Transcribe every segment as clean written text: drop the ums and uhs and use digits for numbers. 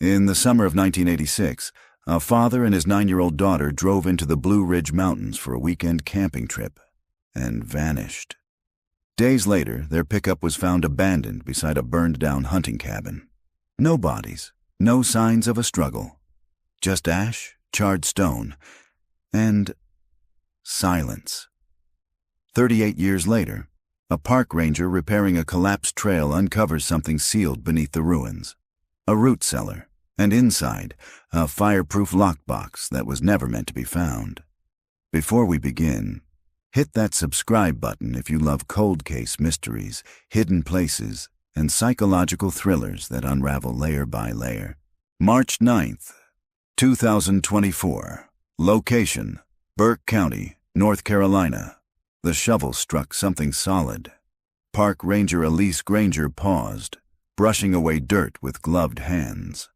In the summer of 1986, a father and his 9-year-old daughter drove into the Blue Ridge Mountains for a weekend camping trip and vanished. Days later, their pickup was found abandoned beside a burned-down hunting cabin. No bodies, no signs of a struggle. Just ash, charred stone, and silence. 38 years later, a park ranger repairing a collapsed trail uncovers something sealed beneath the ruins. A root cellar, and inside, a fireproof lockbox that was never meant to be found. Before we begin, hit that subscribe button if you love cold case mysteries, hidden places, and psychological thrillers that unravel layer by layer. March 9th, 2024. Location: Burke County, North Carolina. The shovel struck something solid. Park Ranger Elise Granger paused, brushing away dirt with gloved hands.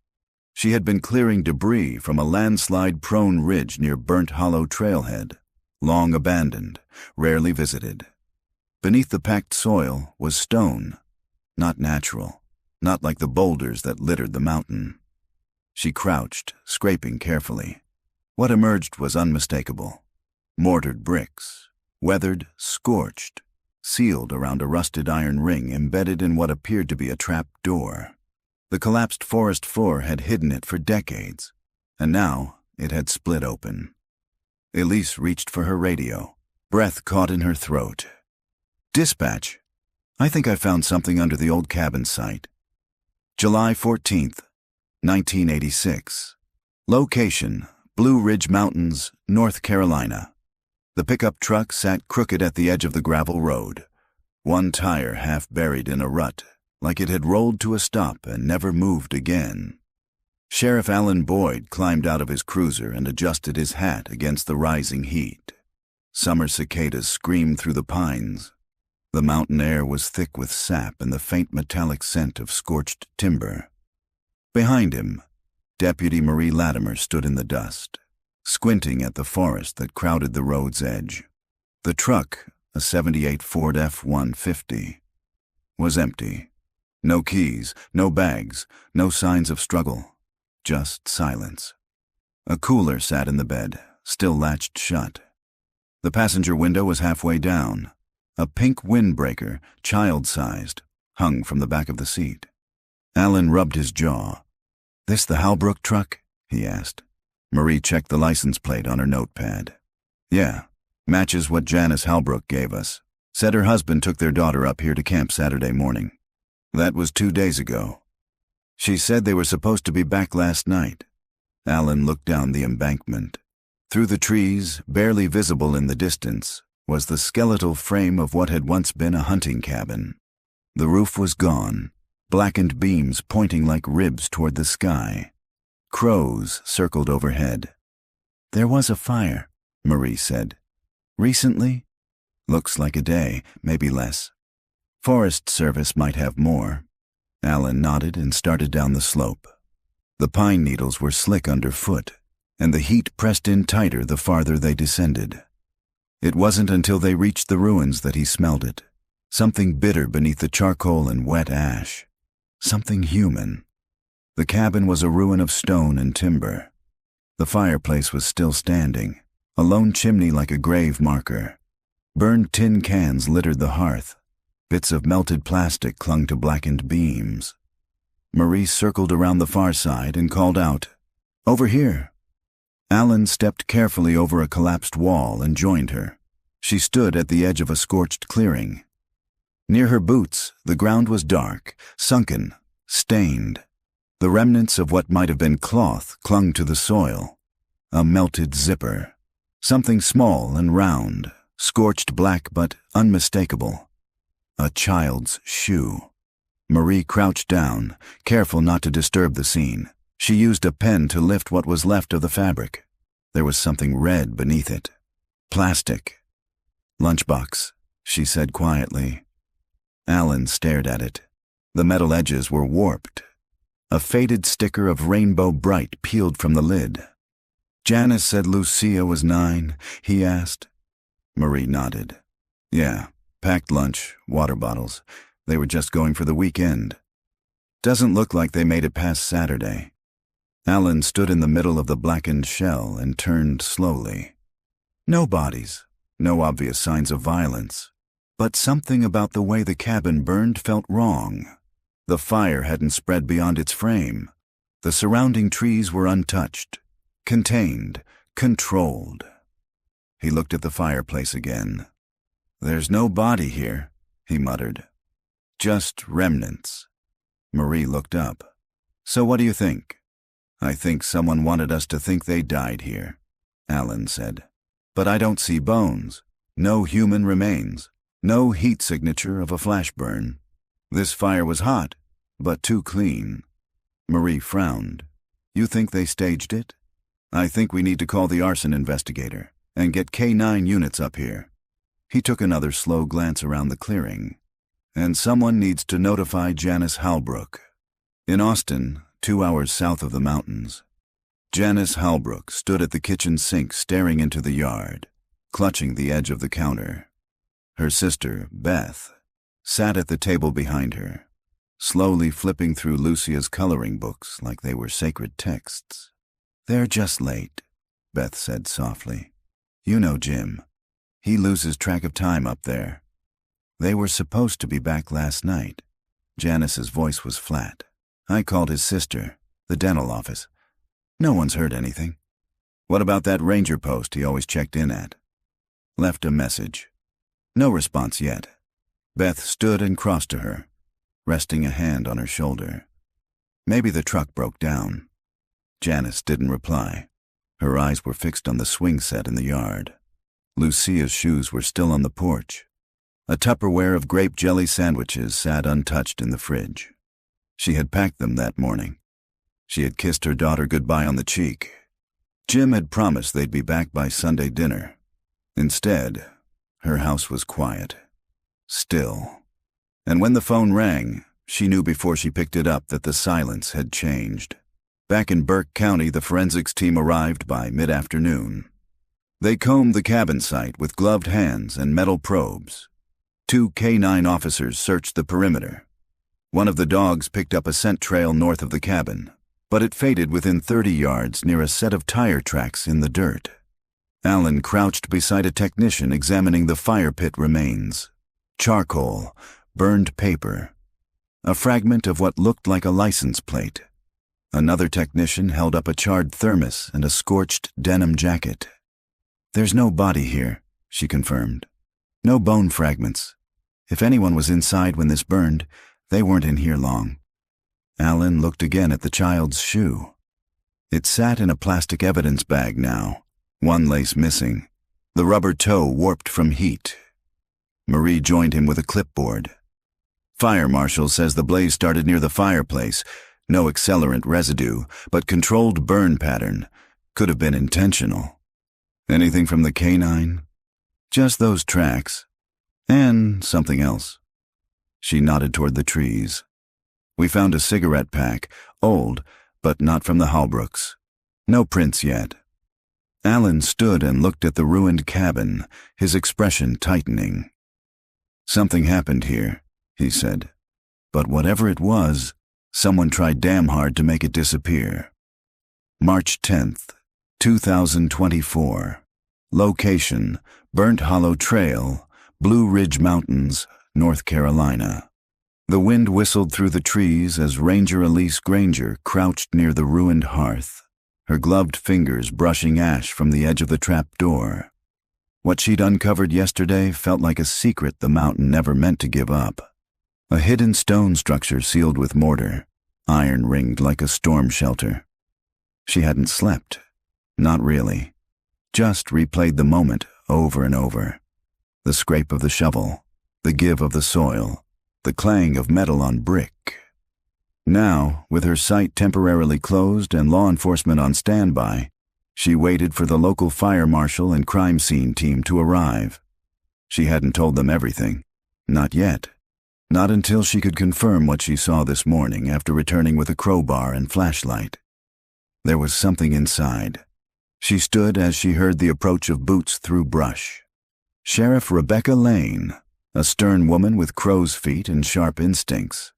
She had been clearing debris from a landslide-prone ridge near Burnt Hollow Trailhead, long abandoned, rarely visited. Beneath the packed soil was stone, not natural, not like the boulders that littered the mountain. She crouched, scraping carefully. What emerged was unmistakable. Mortared bricks, weathered, scorched, sealed around a rusted iron ring embedded in what appeared to be a trap door. The collapsed forest floor had hidden it for decades, and now it had split open. Elise reached for her radio, breath caught in her throat. "Dispatch, I think I found something under the old cabin site. July 14th, 1986. Location: Blue Ridge Mountains, North Carolina. The pickup truck sat crooked at the edge of the gravel road, one tire half buried in a rut, like it had rolled to a stop and never moved again. Sheriff Alan Boyd climbed out of his cruiser and adjusted his hat against the rising heat. Summer cicadas screamed through the pines. The mountain air was thick with sap and the faint metallic scent of scorched timber. Behind him, Deputy Marie Latimer stood in the dust, squinting at the forest that crowded the road's edge. The truck, a '78 Ford F-150, was empty. No keys, no bags, no signs of struggle, just silence. A cooler sat in the bed, still latched shut. The passenger window was halfway down. A pink windbreaker, child-sized, hung from the back of the seat. Alan rubbed his jaw. "This the Halbrook truck?" he asked. Marie checked the license plate on her notepad. "Yeah, matches what Janice Halbrook gave us. Said her husband took their daughter up here to camp Saturday morning. That was 2 days ago. She said they were supposed to be back last night." Alan looked down the embankment. Through the trees, barely visible in the distance, was the skeletal frame of what had once been a hunting cabin. The roof was gone, blackened beams pointing like ribs toward the sky. Crows circled overhead. "There was a fire," Marie said. "Recently? Looks like a day, maybe less. Forest Service might have more." Alan nodded and started down the slope. The pine needles were slick underfoot, and the heat pressed in tighter the farther they descended. It wasn't until they reached the ruins that he smelled it. Something bitter beneath the charcoal and wet ash. Something human. The cabin was a ruin of stone and timber. The fireplace was still standing, a lone chimney like a grave marker. Burned tin cans littered the hearth. Bits of melted plastic clung to blackened beams. Marie circled around the far side and called out, "Over here." Alan stepped carefully over a collapsed wall and joined her. She stood at the edge of a scorched clearing. Near her boots, the ground was dark, sunken, stained. The remnants of what might have been cloth clung to the soil. A melted zipper. Something small and round, scorched black but unmistakable. A child's shoe. Marie crouched down, careful not to disturb the scene. She used a pen to lift what was left of the fabric. There was something red beneath it. Plastic. "Lunchbox," she said quietly. Alan stared at it. The metal edges were warped. A faded sticker of Rainbow Bright peeled from the lid. "Janice said Lucia was 9, he asked." Marie nodded. "Yeah, packed lunch, water bottles. They were just going for the weekend. Doesn't look like they made it past Saturday." Alan stood in the middle of the blackened shell and turned slowly. No bodies, no obvious signs of violence. But something about the way the cabin burned felt wrong. The fire hadn't spread beyond its frame. The surrounding trees were untouched, contained, controlled. He looked at the fireplace again. "There's no body here," he muttered. "Just remnants." Marie looked up. "So what do you think?" "I think someone wanted us to think they died here," Alan said. "But I don't see bones. No human remains. No heat signature of a flash burn. This fire was hot, but too clean." Marie frowned. "You think they staged it?" "I think we need to call the arson investigator and get K9 units up here." He took another slow glance around the clearing. "And someone needs to notify Janice Halbrook." In Austin, 2 hours south of the mountains, Janice Halbrook stood at the kitchen sink staring into the yard, clutching the edge of the counter. Her sister, Beth, sat at the table behind her, slowly flipping through Lucia's coloring books like they were sacred texts. "They're just late," Beth said softly. "You know Jim. He loses track of time up there. They were supposed to be back last night." Janice's voice was flat. "I called his sister, the dental office. No one's heard anything." "What about that ranger post he always checked in at?" "Left a message. No response yet." Beth stood and crossed to her, resting a hand on her shoulder. "Maybe the truck broke down." Janice didn't reply. Her eyes were fixed on the swing set in the yard. Lucia's shoes were still on the porch. A Tupperware of grape jelly sandwiches sat untouched in the fridge. She had packed them that morning. She had kissed her daughter goodbye on the cheek. Jim had promised they'd be back by Sunday dinner. Instead, her house was quiet, still. And when the phone rang, she knew before she picked it up that the silence had changed. Back in Burke County, the forensics team arrived by mid-afternoon. They combed the cabin site with gloved hands and metal probes. 2 K9 officers searched the perimeter. One of the dogs picked up a scent trail north of the cabin, but it faded within 30 yards near a set of tire tracks in the dirt. Alan crouched beside a technician examining the fire pit remains. Charcoal, burned paper, a fragment of what looked like a license plate. Another technician held up a charred thermos and a scorched denim jacket. "There's no body here," she confirmed. "No bone fragments. If anyone was inside when this burned, they weren't in here long." Alan looked again at the child's shoe. It sat in a plastic evidence bag now, one lace missing, the rubber toe warped from heat. Marie joined him with a clipboard. "Fire marshal says the blaze started near the fireplace. No accelerant residue, but controlled burn pattern. Could have been intentional." "Anything from the K9? "Just those tracks. And something else." She nodded toward the trees. "We found a cigarette pack, old, but not from the Halbrooks. No prints yet." Alan stood and looked at the ruined cabin, his expression tightening. "Something happened here," he said. "But whatever it was, someone tried damn hard to make it disappear." March 10th, 2024. Location: Burnt Hollow Trail, Blue Ridge Mountains, North Carolina. The wind whistled through the trees as Ranger Elise Granger crouched near the ruined hearth, her gloved fingers brushing ash from the edge of the trap door. What she'd uncovered yesterday felt like a secret the mountain never meant to give up. A hidden stone structure sealed with mortar, iron-ringed like a storm shelter. She hadn't slept. Not really. Just replayed the moment over and over. The scrape of the shovel, the give of the soil, the clang of metal on brick. Now, with her sight temporarily closed and law enforcement on standby, she waited for the local fire marshal and crime scene team to arrive. She hadn't told them everything. Not yet. Not until she could confirm what she saw this morning after returning with a crowbar and flashlight. There was something inside. She stood as she heard the approach of boots through brush. Sheriff Rebecca Lane, a stern woman with crow's feet and sharp instincts.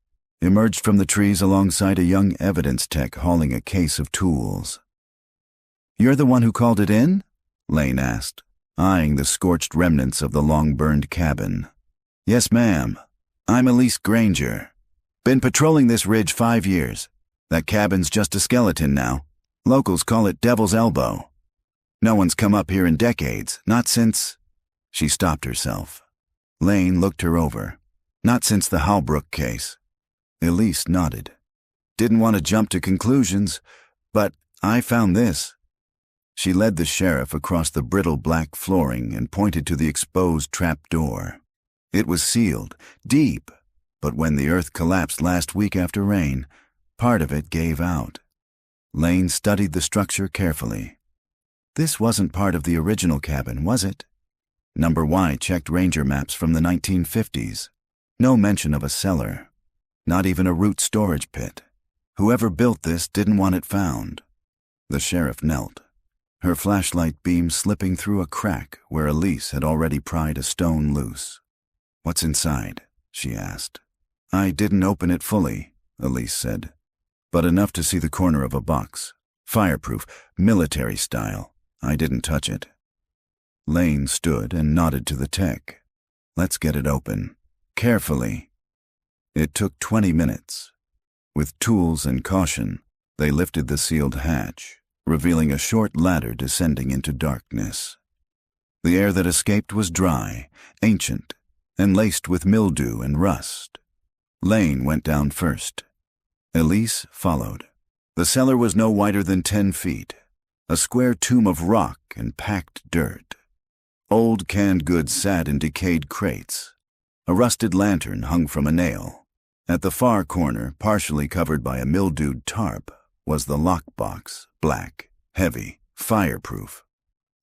emerged from the trees alongside a young evidence tech hauling a case of tools. "You're the one who called it in?" Lane asked, eyeing the scorched remnants of the long-burned cabin. "Yes, ma'am. I'm Elise Granger. Been patrolling this ridge 5 years. That cabin's just a skeleton now. Locals call it Devil's Elbow. No one's come up here in decades, not since—" She stopped herself. Lane looked her over. "Not since the Halbrook case." Elise nodded. "Didn't want to jump to conclusions, but I found this." She led the sheriff across the brittle black flooring and pointed to the exposed trap door. It was sealed, deep, but when the earth collapsed last week after rain, part of it gave out. Lane studied the structure carefully. This wasn't part of the original cabin, was it? Number Y checked ranger maps from the 1950s. No mention of a cellar. Not even a root storage pit. Whoever built this didn't want it found. The sheriff knelt, her flashlight beam slipping through a crack where Elise had already pried a stone loose. "What's inside?" she asked. "I didn't open it fully," Elise said, "but enough to see the corner of a box. Fireproof, military style. I didn't touch it." Lane stood and nodded to the tech. "Let's get it open. Carefully." It took 20 minutes. With tools and caution, they lifted the sealed hatch, revealing a short ladder descending into darkness. The air that escaped was dry, ancient, and laced with mildew and rust. Lane went down first. Elise followed. The cellar was no wider than 10 feet, a square tomb of rock and packed dirt. Old canned goods sat in decayed crates. A rusted lantern hung from a nail. At the far corner, partially covered by a mildewed tarp, was the lockbox, black, heavy, fireproof.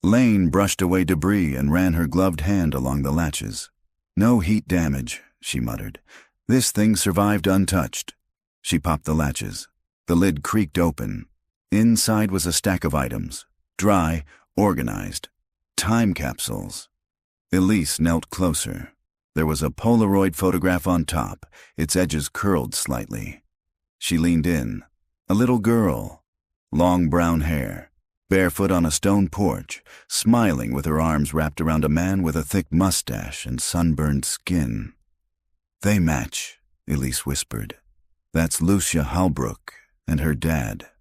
Lane brushed away debris and ran her gloved hand along the latches. "No heat damage," she muttered. "This thing survived untouched." She popped the latches. The lid creaked open. Inside was a stack of items, dry, organized. Time capsules. Elise knelt closer. There was a Polaroid photograph on top, its edges curled slightly. She leaned in. A little girl, long brown hair, barefoot on a stone porch, smiling with her arms wrapped around a man with a thick mustache and sunburned skin. "They match," Elise whispered. "That's Lucia Halbrook and her dad."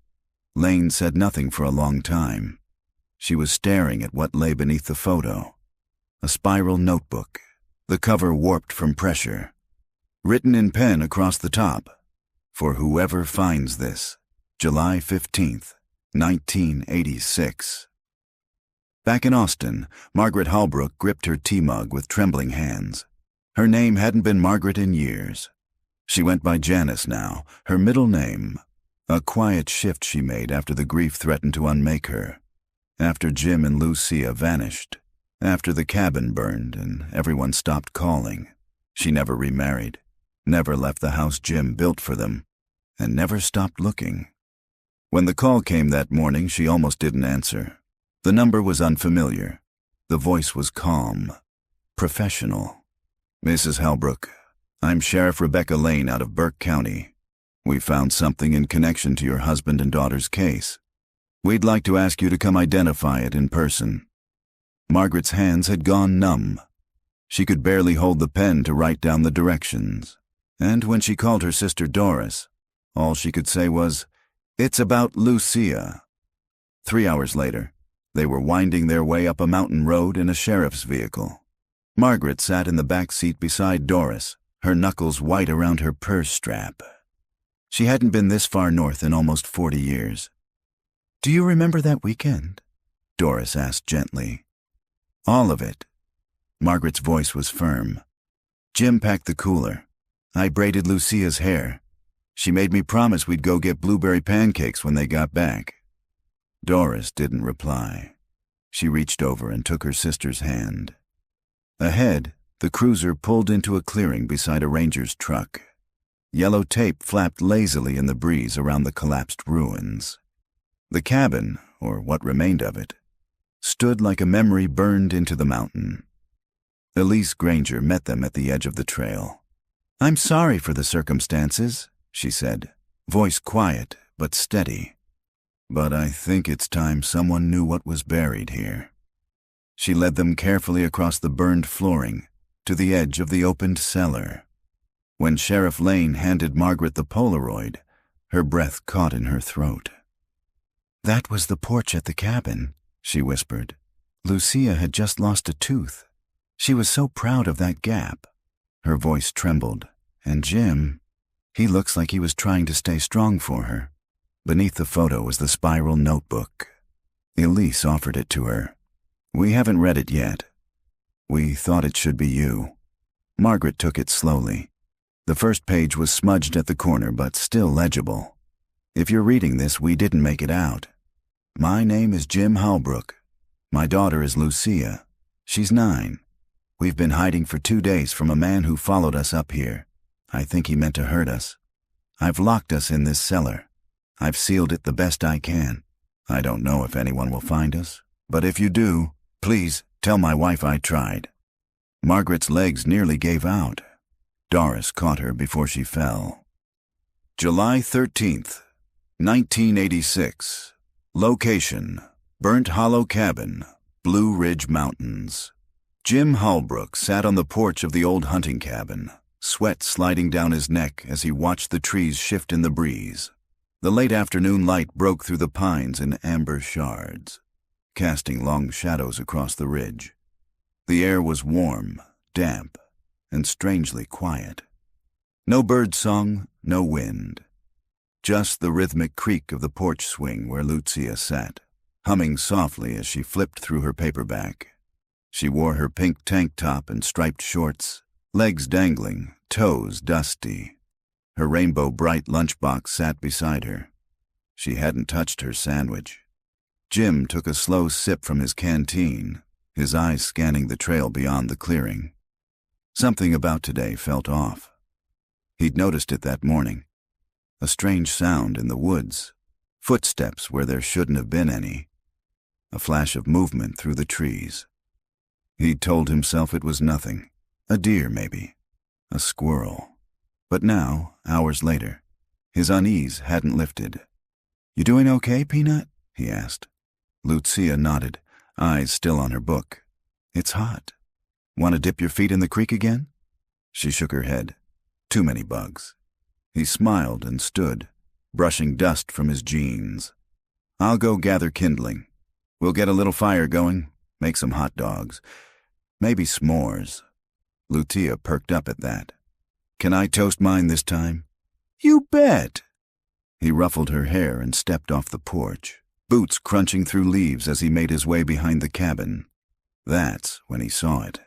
Lane said nothing for a long time. She was staring at what lay beneath the photo. A spiral notebook, the cover warped from pressure. Written in pen across the top, "For whoever finds this, July 15th, 1986. Back in Austin, Margaret Halbrook gripped her tea mug with trembling hands. Her name hadn't been Margaret in years. She went by Janice now, her middle name, a quiet shift she made after the grief threatened to unmake her. After Jim and Lucia vanished, after the cabin burned and everyone stopped calling. She never remarried, never left the house Jim built for them, and never stopped looking. When the call came that morning, she almost didn't answer. The number was unfamiliar. The voice was calm, professional. "Mrs. Halbrook, I'm Sheriff Rebecca Lane out of Burke County. We found something in connection to your husband and daughter's case. We'd like to ask you to come identify it in person." Margaret's hands had gone numb. She could barely hold the pen to write down the directions. And when she called her sister Doris, all she could say was, "It's about Lucia." 3 hours later, they were winding their way up a mountain road in a sheriff's vehicle. Margaret sat in the back seat beside Doris, her knuckles white around her purse strap. She hadn't been this far north in almost 40 years. "Do you remember that weekend?" Doris asked gently. "All of it." Margaret's voice was firm. "Jim packed the cooler. I braided Lucia's hair. She made me promise we'd go get blueberry pancakes when they got back." Doris didn't reply. She reached over and took her sister's hand. Ahead, the cruiser pulled into a clearing beside a ranger's truck. Yellow tape flapped lazily in the breeze around the collapsed ruins. The cabin, or what remained of it, stood like a memory burned into the mountain. Elise Granger met them at the edge of the trail. "I'm sorry for the circumstances," she said, voice quiet but steady. "But I think it's time someone knew what was buried here." She led them carefully across the burned flooring to the edge of the opened cellar. When Sheriff Lane handed Margaret the Polaroid, her breath caught in her throat. "That was the porch at the cabin," she whispered. "Lucia had just lost a tooth. She was so proud of that gap." Her voice trembled, and Jim, he looks like he was trying to stay strong for her. Beneath the photo was the spiral notebook. Elise offered it to her. "We haven't read it yet. We thought it should be you." Margaret took it slowly. The first page was smudged at the corner but still legible. "If you're reading this, we didn't make it out. My name is Jim Halbrook. My daughter is Lucia. She's 9. We've been hiding for 2 days from a man who followed us up here. I think he meant to hurt us. I've locked us in this cellar. I've sealed it the best I can. I don't know if anyone will find us, but if you do, please tell my wife I tried." Margaret's legs nearly gave out. Doris caught her before she fell. July 13th, 1986. Location: Burnt Hollow Cabin, Blue Ridge Mountains. Jim Halbrook sat on the porch of the old hunting cabin, sweat sliding down his neck as he watched the trees shift in the breeze. The late afternoon light broke through the pines in amber shards, casting long shadows across the ridge. The air was warm, damp, and strangely quiet. No bird song, no wind. Just the rhythmic creak of the porch swing where Lucia sat, humming softly as she flipped through her paperback. She wore her pink tank top and striped shorts, legs dangling, toes dusty. Her rainbow bright lunchbox sat beside her. She hadn't touched her sandwich. Jim took a slow sip from his canteen, his eyes scanning the trail beyond the clearing. Something about today felt off. He'd noticed it that morning. A strange sound in the woods, footsteps where there shouldn't have been any, a flash of movement through the trees. He'd told himself it was nothing, a deer maybe, a squirrel. But now, hours later, his unease hadn't lifted. "You doing okay, Peanut?" he asked. Lucia nodded, eyes still on her book. "It's hot. Want to dip your feet in the creek again?" She shook her head. Too many bugs. He smiled and stood, brushing dust from his jeans. "I'll go gather kindling. We'll get a little fire going, make some hot dogs. Maybe s'mores." Lucia perked up at that. "Can I toast mine this time?" "You bet!" He ruffled her hair and stepped off the porch, boots crunching through leaves as he made his way behind the cabin. That's when he saw it.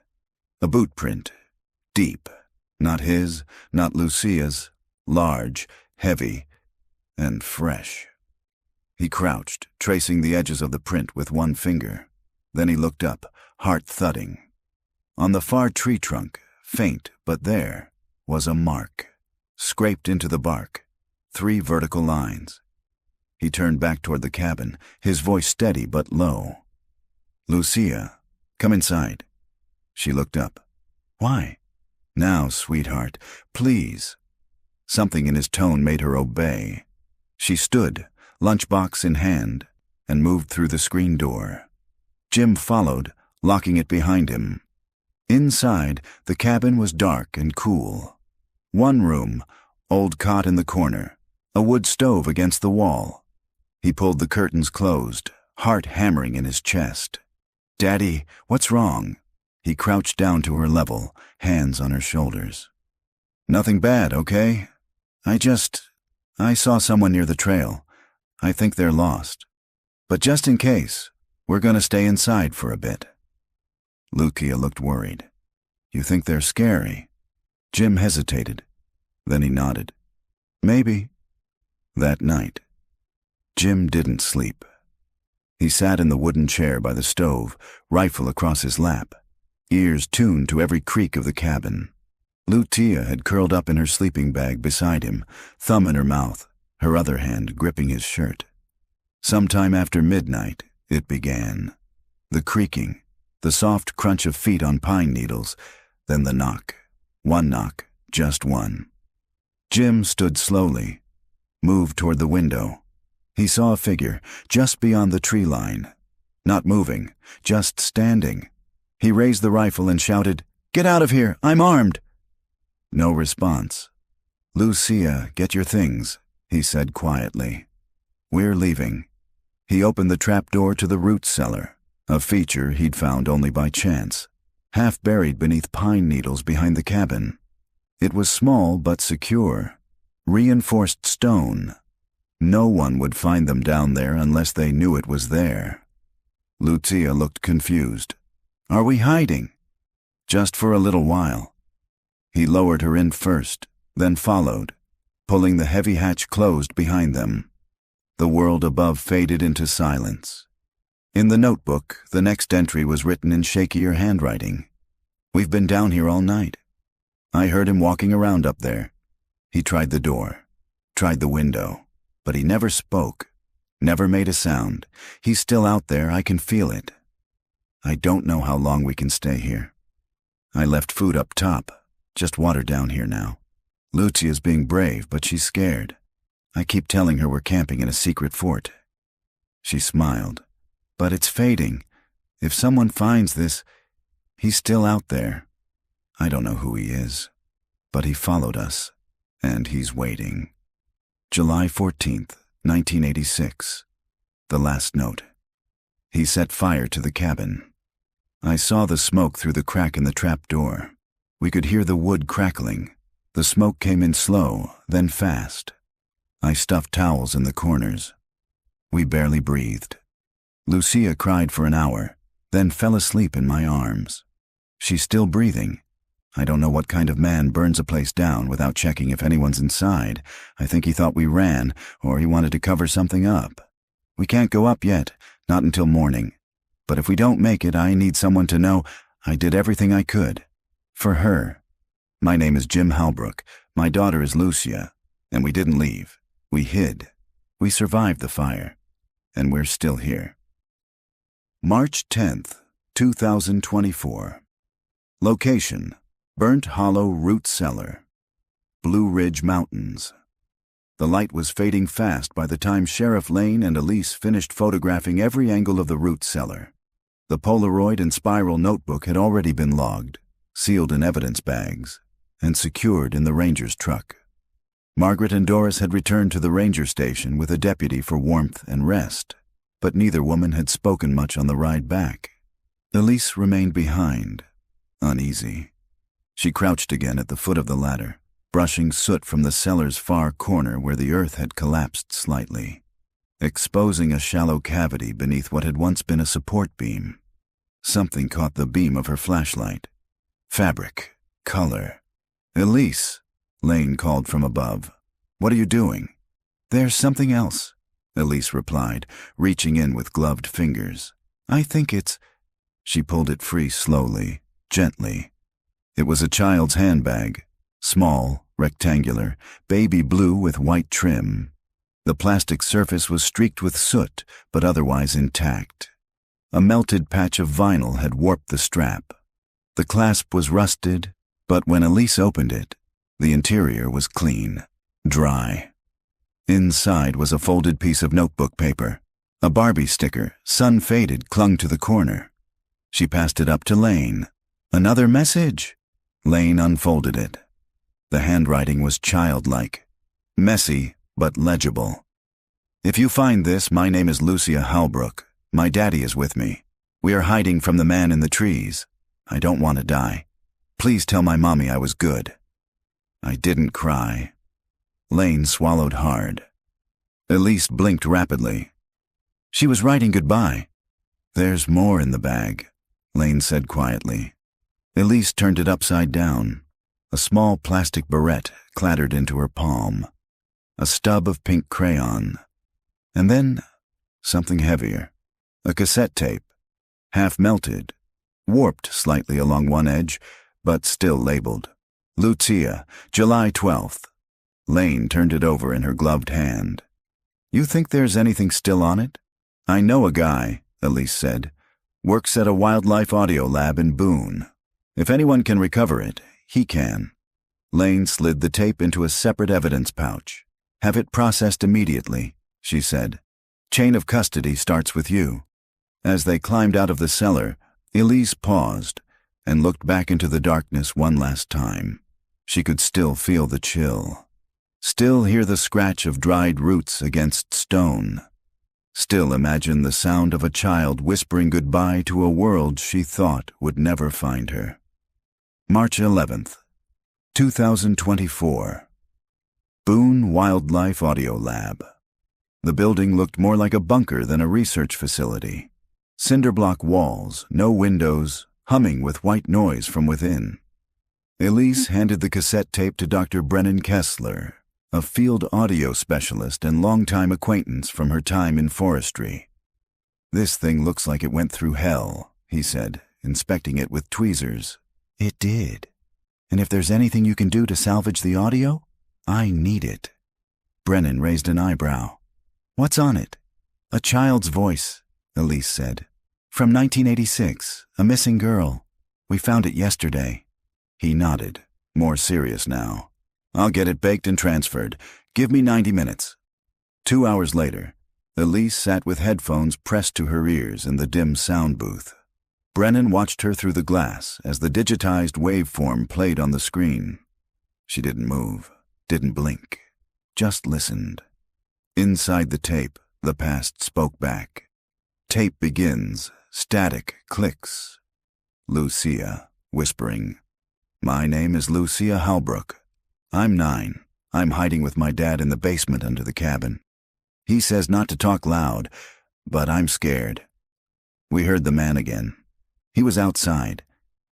A boot print, deep. Not his, not Lucia's. Large, heavy, and fresh. He crouched, tracing the edges of the print with one finger. Then he looked up, heart thudding. On the far tree trunk, faint but there, was a mark, scraped into the bark, 3 vertical lines. He turned back toward the cabin, his voice steady but low. "Lucia, come inside." She looked up. "Why?" "Now, sweetheart, please." Something in his tone made her obey. She stood, lunchbox in hand, and moved through the screen door. Jim followed, locking it behind him. Inside, the cabin was dark and cool. One room, old cot in the corner, a wood stove against the wall. He pulled the curtains closed, heart hammering in his chest. "Daddy, what's wrong?" He crouched down to her level, hands on her shoulders. "Nothing bad, okay? I saw someone near the trail. I think they're lost. But just in case, we're gonna stay inside for a bit." Lucia looked worried. "You think they're scary?" Jim hesitated. Then he nodded. "Maybe." That night, Jim didn't sleep. He sat in the wooden chair by the stove, rifle across his lap, ears tuned to every creak of the cabin. Lucia had curled up in her sleeping bag beside him, thumb in her mouth, her other hand gripping his shirt. Sometime after midnight, it began. The creaking, the soft crunch of feet on pine needles, then the knock. One knock, just one. Jim stood slowly, moved toward the window. He saw a figure just beyond the tree line. Not moving, just standing. He raised the rifle and shouted, "Get out of here! I'm armed!" No response. "Lucia, get your things," he said quietly. "We're leaving." He opened the trap door to the root cellar, a feature he'd found only by chance, half buried beneath pine needles behind the cabin. It was small but secure, reinforced stone. No one would find them down there unless they knew it was there. Lucia looked confused. "Are we hiding?" "Just for a little while." He lowered her in first, then followed, pulling the heavy hatch closed behind them. The world above faded into silence. In the notebook, the next entry was written in shakier handwriting. "We've been down here all night. I heard him walking around up there. He tried the door, tried the window, but he never spoke, never made a sound. He's still out there, I can feel it. I don't know how long we can stay here. I left food up top, just water down here now. Lucia's being brave, but she's scared. I keep telling her we're camping in a secret fort." She smiled. "But it's fading. If someone finds this, he's still out there. I don't know who he is, but he followed us, and he's waiting." July 14th, 1986. The last note. He set fire to the cabin. I saw the smoke through the crack in the trap door. We could hear the wood crackling. The smoke came in slow, then fast. I stuffed towels in the corners. We barely breathed. Lucia cried for an hour, then fell asleep in my arms. She's still breathing. I don't know what kind of man burns a place down without checking if anyone's inside. I think he thought we ran, or he wanted to cover something up. We can't go up yet, not until morning. But if we don't make it, I need someone to know I did everything I could. For her. My name is Jim Halbrook. My daughter is Lucia. And we didn't leave. We hid. We survived the fire. And we're still here. March 10th, 2024. Location: Burnt Hollow Root Cellar, Blue Ridge Mountains. The light was fading fast by the time Sheriff Lane and Elise finished photographing every angle of the root cellar. The Polaroid and spiral notebook had already been logged, sealed in evidence bags, and secured in the ranger's truck. Margaret and Doris had returned to the ranger station with a deputy for warmth and rest, but neither woman had spoken much on the ride back. Elise remained behind, uneasy. She crouched again at the foot of the ladder, brushing soot from the cellar's far corner where the earth had collapsed slightly, exposing a shallow cavity beneath what had once been a support beam. Something caught the beam of her flashlight. Fabric, color. "Elise," Lane called from above. "What are you doing?" "There's something else," Elise replied, reaching in with gloved fingers. "I think it's—" She pulled it free slowly, gently. It was a child's handbag, small, rectangular, baby blue with white trim. The plastic surface was streaked with soot, but otherwise intact. A melted patch of vinyl had warped the strap. The clasp was rusted, but when Elise opened it, the interior was clean, dry. Inside was a folded piece of notebook paper. A Barbie sticker, sun-faded, clung to the corner. She passed it up to Lane. "Another message." Lane unfolded it. The handwriting was childlike, messy but legible. "If you find this, my name is Lucia Halbrook. My daddy is with me. We are hiding from the man in the trees. I don't want to die. Please tell my mommy I was good." I didn't cry. Lane swallowed hard. Elise blinked rapidly. She was writing goodbye. "There's more in the bag," Lane said quietly. Elise turned it upside down. A small plastic barrette clattered into her palm. A stub of pink crayon. And then something heavier. A cassette tape. Half melted. Warped slightly along one edge, but still labeled. "Lucia, July 12th. Lane turned it over in her gloved hand. "You think there's anything still on it?" "I know a guy," Elise said. "Works at a wildlife audio lab in Boone. If anyone can recover it, he can." Lane slid the tape into a separate evidence pouch. "Have it processed immediately," she said. "Chain of custody starts with you." As they climbed out of the cellar, Elise paused and looked back into the darkness one last time. She could still feel the chill. Still hear the scratch of dried roots against stone. Still imagine the sound of a child whispering goodbye to a world she thought would never find her. March 11th, 2024. Boone Wildlife Audio Lab. The building looked more like a bunker than a research facility. Cinderblock walls, no windows, humming with white noise from within. Elise handed the cassette tape to Dr. Brennan Kessler, a field audio specialist and longtime acquaintance from her time in forestry. "This thing looks like it went through hell," he said, inspecting it with tweezers. "It did. And if there's anything you can do to salvage the audio, I need it." Brennan raised an eyebrow. "What's on it?" "A child's voice," Elise said. "From 1986, a missing girl. We found it yesterday." He nodded, more serious now. "I'll get it baked and transferred. Give me 90 minutes. 2 hours later, Elise sat with headphones pressed to her ears in the dim sound booth. Brennan watched her through the glass as the digitized waveform played on the screen. She didn't move, didn't blink, just listened. Inside the tape, the past spoke back. Tape begins, static clicks. Lucia, whispering, "My name is Lucia Halbrook. I'm 9. I'm hiding with my dad in the basement under the cabin. He says not to talk loud, but I'm scared." We heard the man again. He was outside.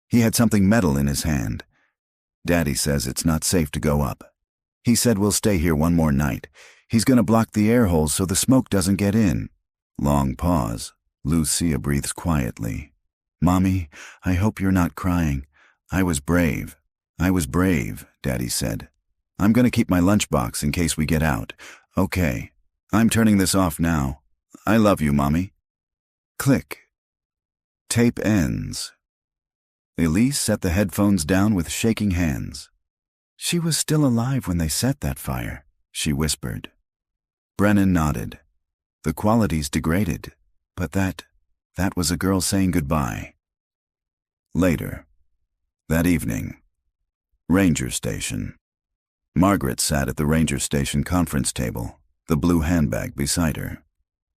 He had something metal in his hand. "Daddy says it's not safe to go up. He said we'll stay here one more night. He's going to block the air holes so the smoke doesn't get in." Long pause. Lucia breathes quietly. "Mommy, I hope you're not crying. I was brave. I was brave," Daddy said. "I'm going to keep my lunchbox in case we get out. Okay. I'm turning this off now. I love you, Mommy." Click. Tape ends. Elise set the headphones down with shaking hands. "She was still alive when they set that fire," she whispered. Brennan nodded. "The quality's degraded, but that was a girl saying goodbye." Later. That evening. Ranger Station. Margaret sat at the ranger station conference table, the blue handbag beside her.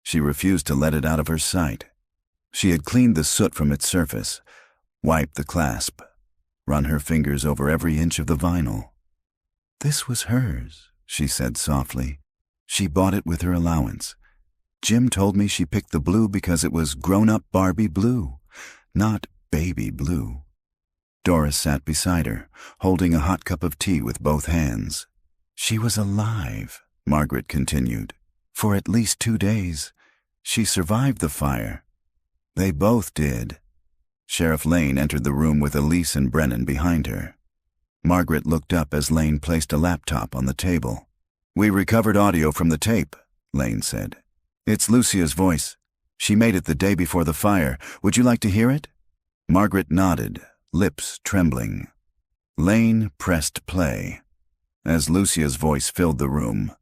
She refused to let it out of her sight. She had cleaned the soot from its surface, wiped the clasp, run her fingers over every inch of the vinyl. "This was hers," she said softly. "She bought it with her allowance. Jim told me she picked the blue because it was grown-up Barbie blue, not baby blue." Doris sat beside her, holding a hot cup of tea with both hands. "She was alive," Margaret continued, "for at least 2 days. She survived the fire. They both did." Sheriff Lane entered the room with Elise and Brennan behind her. Margaret looked up as Lane placed a laptop on the table. "We recovered audio from the tape," Lane said. "It's Lucia's voice. She made it the day before the fire. Would you like to hear it?" Margaret nodded, lips trembling. Lane pressed play. As Lucia's voice filled the room,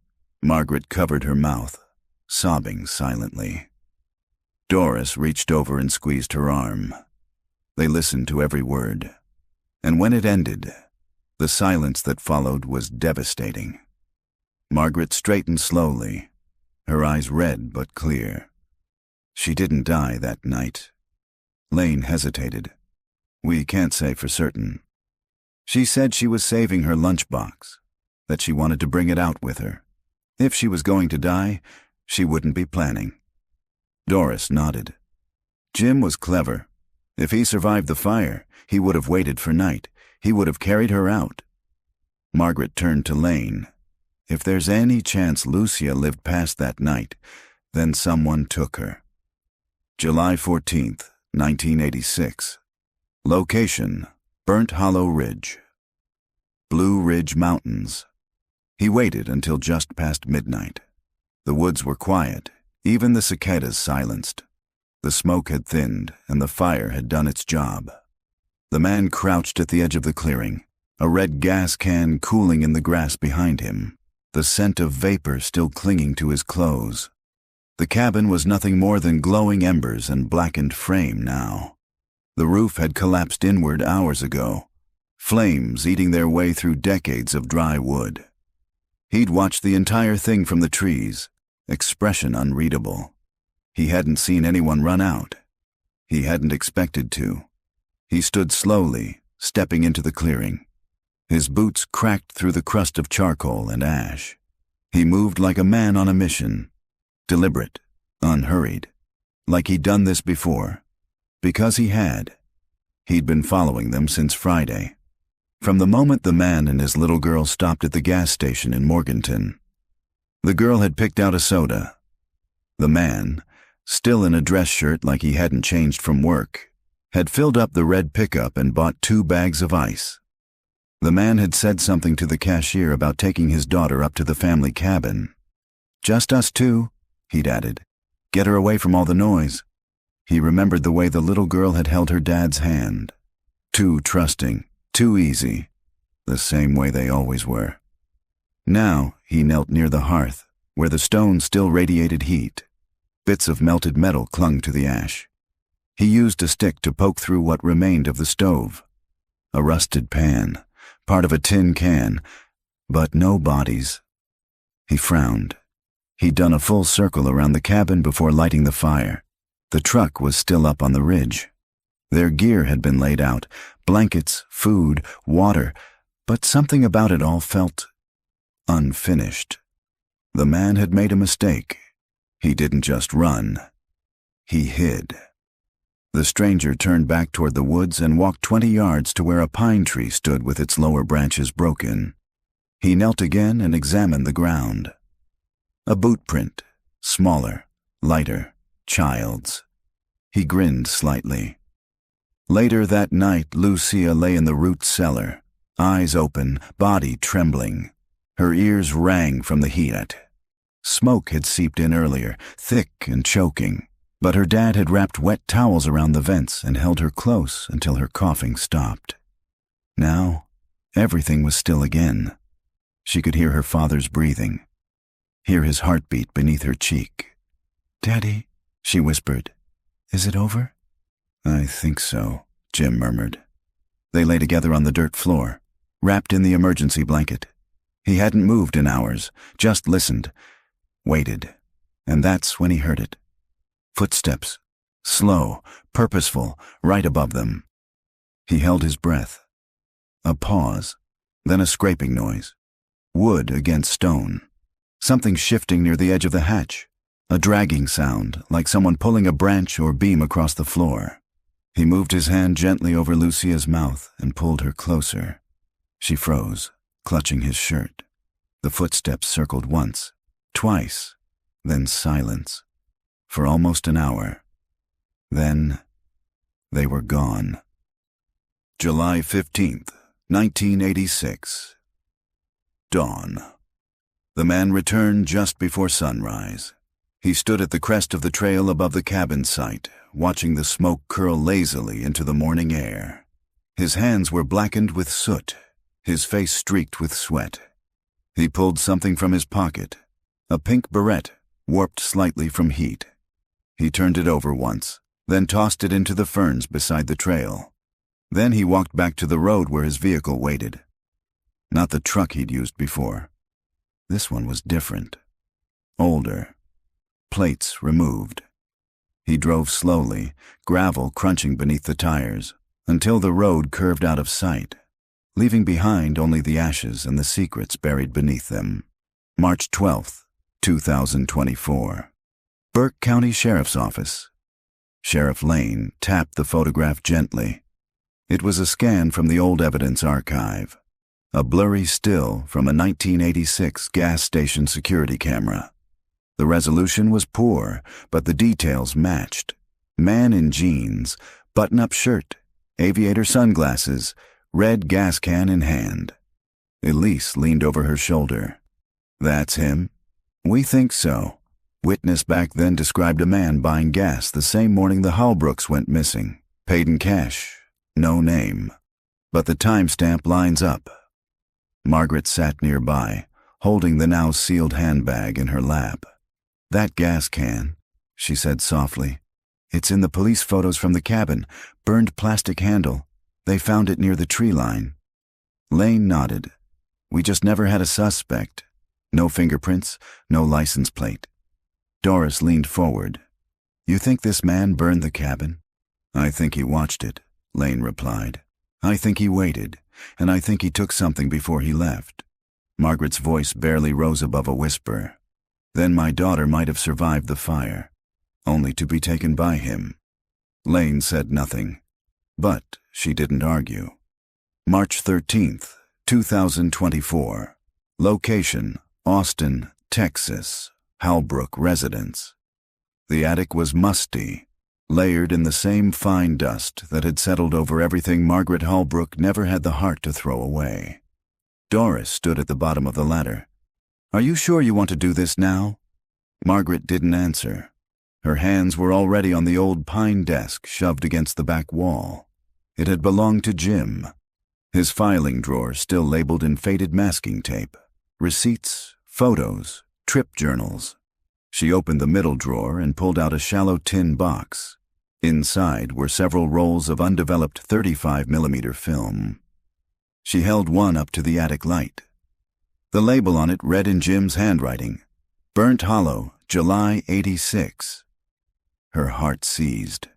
Margaret covered her mouth, sobbing silently. Doris reached over and squeezed her arm. They listened to every word. And when it ended, the silence that followed was devastating. Margaret straightened slowly, her eyes red but clear. "She didn't die that night." Lane hesitated. "We can't say for certain. She said she was saving her lunchbox, that she wanted to bring it out with her. If she was going to die, she wouldn't be planning." Doris nodded. "Jim was clever. If he survived the fire, he would have waited for night. He would have carried her out." Margaret turned to Lane. "If there's any chance Lucia lived past that night, then someone took her." July 14th, 1986. Location, Burnt Hollow Ridge. Blue Ridge Mountains. He waited until just past midnight. The woods were quiet, even the cicadas silenced. The smoke had thinned, and the fire had done its job. The man crouched at the edge of the clearing, a red gas can cooling in the grass behind him, the scent of vapor still clinging to his clothes. The cabin was nothing more than glowing embers and blackened frame now. The roof had collapsed inward hours ago, flames eating their way through decades of dry wood. He'd watched the entire thing from the trees, expression unreadable. He hadn't seen anyone run out. He hadn't expected to. He stood slowly, stepping into the clearing. His boots cracked through the crust of charcoal and ash. He moved like a man on a mission, deliberate, unhurried, like he'd done this before. Because he had. He'd been following them since Friday. From the moment the man and his little girl stopped at the gas station in Morganton. The girl had picked out a soda. The man, still in a dress shirt like he hadn't changed from work, had filled up the red pickup and bought 2 bags of ice. The man had said something to the cashier about taking his daughter up to the family cabin. "Just us two," he'd added. "Get her away from all the noise." He remembered the way the little girl had held her dad's hand. Too trusting, too easy, the same way they always were. Now he knelt near the hearth, where the stone still radiated heat. Bits of melted metal clung to the ash. He used a stick to poke through what remained of the stove. A rusted pan, part of a tin can, but no bodies. He frowned. He'd done a full circle around the cabin before lighting the fire. The truck was still up on the ridge. Their gear had been laid out, blankets, food, water, but something about it all felt unfinished. The man had made a mistake. He didn't just run. He hid. The stranger turned back toward the woods and walked 20 yards to where a pine tree stood with its lower branches broken. He knelt again and examined the ground. A boot print, smaller, lighter, child's. He grinned slightly. Later that night, Lucia lay in the root cellar, eyes open, body trembling. Her ears rang from the heat. Smoke had seeped in earlier, thick and choking, but her dad had wrapped wet towels around the vents and held her close until her coughing stopped. Now, everything was still again. She could hear her father's breathing, hear his heartbeat beneath her cheek. "Daddy," she whispered, "is it over?" "I think so," Jim murmured. They lay together on the dirt floor, wrapped in the emergency blanket. He hadn't moved in hours, just listened, waited, and that's when he heard it. Footsteps, slow, purposeful, right above them. He held his breath. A pause, then a scraping noise. Wood against stone. Something shifting near the edge of the hatch. A dragging sound, like someone pulling a branch or beam across the floor. He moved his hand gently over Lucia's mouth and pulled her closer. She froze, clutching his shirt. The footsteps circled once, twice, then silence. For almost an hour. Then, they were gone. July 15th, 1986. Dawn. The man returned just before sunrise. He stood at the crest of the trail above the cabin site, watching the smoke curl lazily into the morning air. His hands were blackened with soot, his face streaked with sweat. He pulled something from his pocket, a pink beret, warped slightly from heat. He turned it over once, then tossed it into the ferns beside the trail. Then he walked back to the road where his vehicle waited. Not the truck he'd used before. This one was different. Older. Plates removed. He drove slowly, gravel crunching beneath the tires, until the road curved out of sight, leaving behind only the ashes and the secrets buried beneath them. March 12th, 2024. Burke County Sheriff's Office. Sheriff Lane tapped the photograph gently. It was a scan from the old evidence archive, a blurry still from a 1986 gas station security camera. The resolution was poor, but the details matched. Man in jeans, button-up shirt, aviator sunglasses, red gas can in hand. Elise leaned over her shoulder. "That's him?" "We think so." Witness back then described a man buying gas the same morning the Hallbrooks went missing. Paid in cash. No name. but the timestamp lines up. Margaret sat nearby, holding the now sealed handbag in her lap. "That gas can," she said softly. "It's in the police photos from the cabin. Burned plastic handle. They found it near the tree line." Lane nodded. "We just never had a suspect. No fingerprints, no license plate." Doris leaned forward. "You think this man burned the cabin?" "I think he watched it," Lane replied. "I think he waited, and I think he took something before he left." Margaret's voice barely rose above a whisper. "Then my daughter might have survived the fire, only to be taken by him." Lane said nothing, but she didn't argue. March 13th, 2024. Location, Austin, Texas. Halbrook residence. The attic was musty, layered in the same fine dust that had settled over everything Margaret Halbrook never had the heart to throw away. Doris stood at the bottom of the ladder. "Are you sure you want to do this now?" Margaret didn't answer. Her hands were already on the old pine desk shoved against the back wall. It had belonged to Jim. His filing drawer still labeled in faded masking tape. Receipts, photos, trip journals. She opened the middle drawer and pulled out a shallow tin box. Inside were several rolls of undeveloped 35mm film. She held one up to the attic light. The label on it read in Jim's handwriting, "Burnt Hollow, July '86. Her heart seized.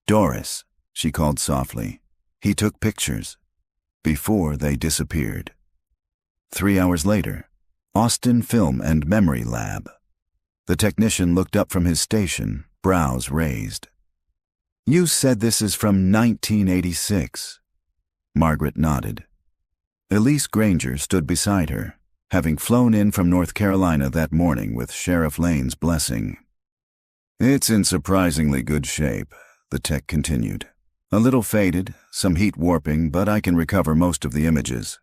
"Doris," she called softly. "He took pictures." Before they disappeared. 3 hours later, Austin Film and Memory Lab. The technician looked up from his station, brows raised. "You said this is from 1986. Margaret nodded. Elise Granger stood beside her, having flown in from North Carolina that morning with Sheriff Lane's blessing. "It's in surprisingly good shape," the tech continued. "A little faded, some heat warping, but I can recover most of the images.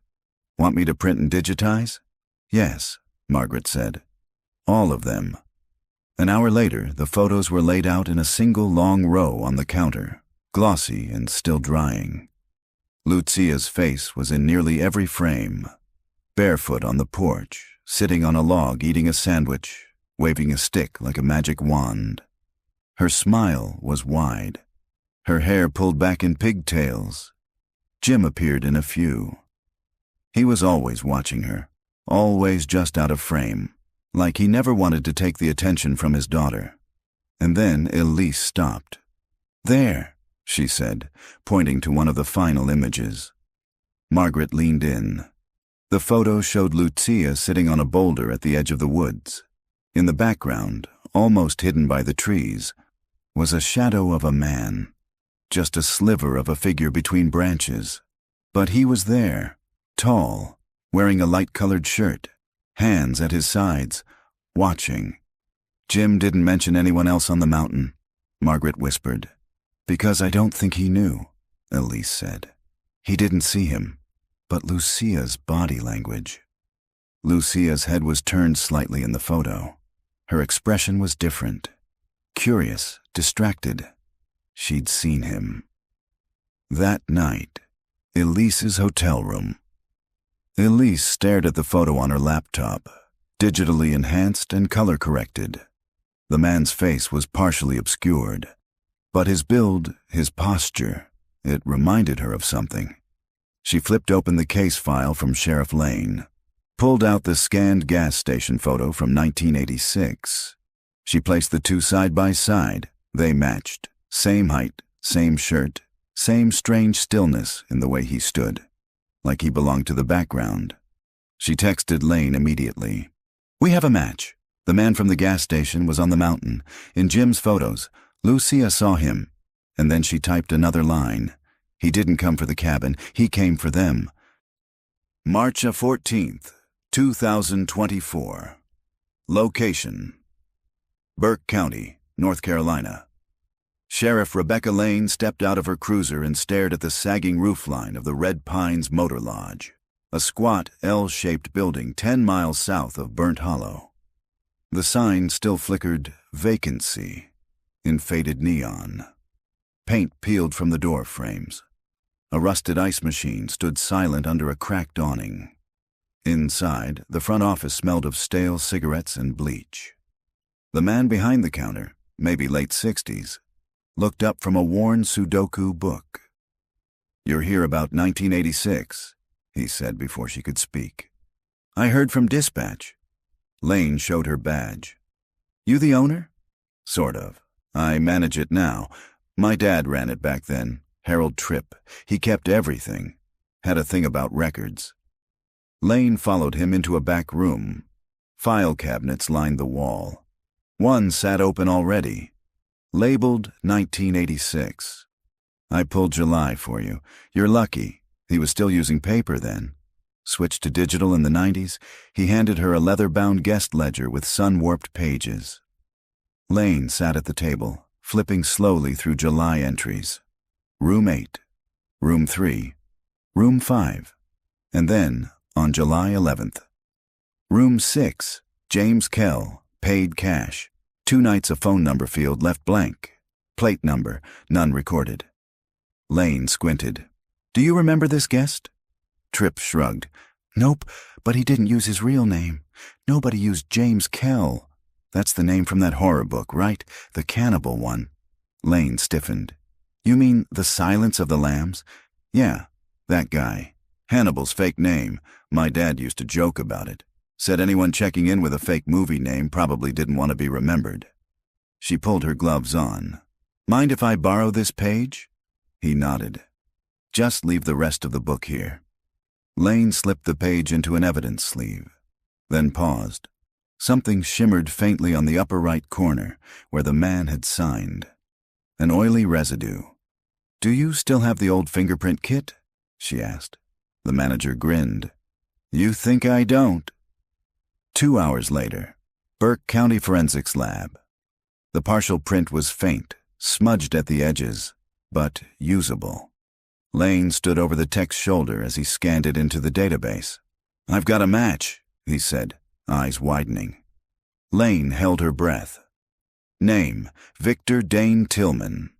Want me to print and digitize?" "Yes," Margaret said. "All of them." An hour later, the photos were laid out in a single long row on the counter, glossy and still drying. Lucia's face was in nearly every frame. Barefoot on the porch, sitting on a log eating a sandwich, waving a stick like a magic wand. Her smile was wide. Her hair pulled back in pigtails. Jim appeared in a few. He was always watching her, always just out of frame, like he never wanted to take the attention from his daughter. And then Elise stopped. "There," she said, pointing to one of the final images. Margaret leaned in. The photo showed Lucia sitting on a boulder at the edge of the woods. In the background, almost hidden by the trees, was a shadow of a man, just a sliver of a figure between branches. But he was there, tall, wearing a light-colored shirt, hands at his sides, watching. "Jim didn't mention anyone else on the mountain," Margaret whispered. "Because I don't think he knew," Elise said. "He didn't see him, but Lucia's body language." Lucia's head was turned slightly in the photo. Her expression was different. Curious, distracted. She'd seen him. That night, Elise's hotel room. Elise stared at the photo on her laptop, digitally enhanced and color-corrected. The man's face was partially obscured, but his build, his posture, it reminded her of something. She flipped open the case file from Sheriff Lane, pulled out the scanned gas station photo from 1986. She placed the two side by side. They matched. Same height, same shirt, same strange stillness in the way he stood, like he belonged to the background. She texted Lane immediately. "We have a match. The man from the gas station was on the mountain. In Jim's photos, Lucia saw him." And then she typed another line. "He didn't come for the cabin. He came for them." March 14th, 2024. Location: Burke County, North Carolina. Sheriff Rebecca Lane stepped out of her cruiser and stared at the sagging roofline of the Red Pines Motor Lodge, a squat L-shaped building 10 miles south of Burnt Hollow. The sign still flickered "Vacancy" in faded neon. Paint peeled from the door frames. A rusted ice machine stood silent under a cracked awning. Inside, the front office smelled of stale cigarettes and bleach. The man behind the counter, maybe late 60s, looked up from a worn Sudoku book. "You're here about 1986, he said before she could speak. "I heard from dispatch." Lane showed her badge. "You the owner?" "Sort of. I manage it now. My dad ran it back then, Harold Tripp. He kept everything. Had a thing about records." Lane followed him into a back room. File cabinets lined the wall. One sat open already, labeled 1986. "I pulled July for you. You're lucky. He was still using paper then. Switched to digital in the 90s. He handed her a leather-bound guest ledger with sun-warped pages. Lane sat at the table, flipping slowly through July entries. Room 8, Room 3, Room 5, and then, on July 11th. Room 6, James Kell, paid cash. 2 nights a phone number field left blank. Plate number, none recorded. Lane squinted. "Do you remember this guest?" Tripp shrugged. "Nope, but he didn't use his real name. Nobody used James Kell. That's the name from that horror book, right? The cannibal one." Lane stiffened. "You mean The Silence of the Lambs?" "Yeah, that guy. Hannibal's fake name. My dad used to joke about it. Said anyone checking in with a fake movie name probably didn't want to be remembered." She pulled her gloves on. "Mind if I borrow this page?" He nodded. "Just leave the rest of the book here." Lane slipped the page into an evidence sleeve, then paused. Something shimmered faintly on the upper right corner, where the man had signed. An oily residue. "Do you still have the old fingerprint kit?" she asked. The manager grinned. "You think I don't." 2 hours later, Burke County Forensics Lab. The partial print was faint, smudged at the edges, but usable. Lane stood over the tech's shoulder as he scanned it into the database. "I've got a match," he said, eyes widening. Lane held her breath. Name, Victor Dane Tillman.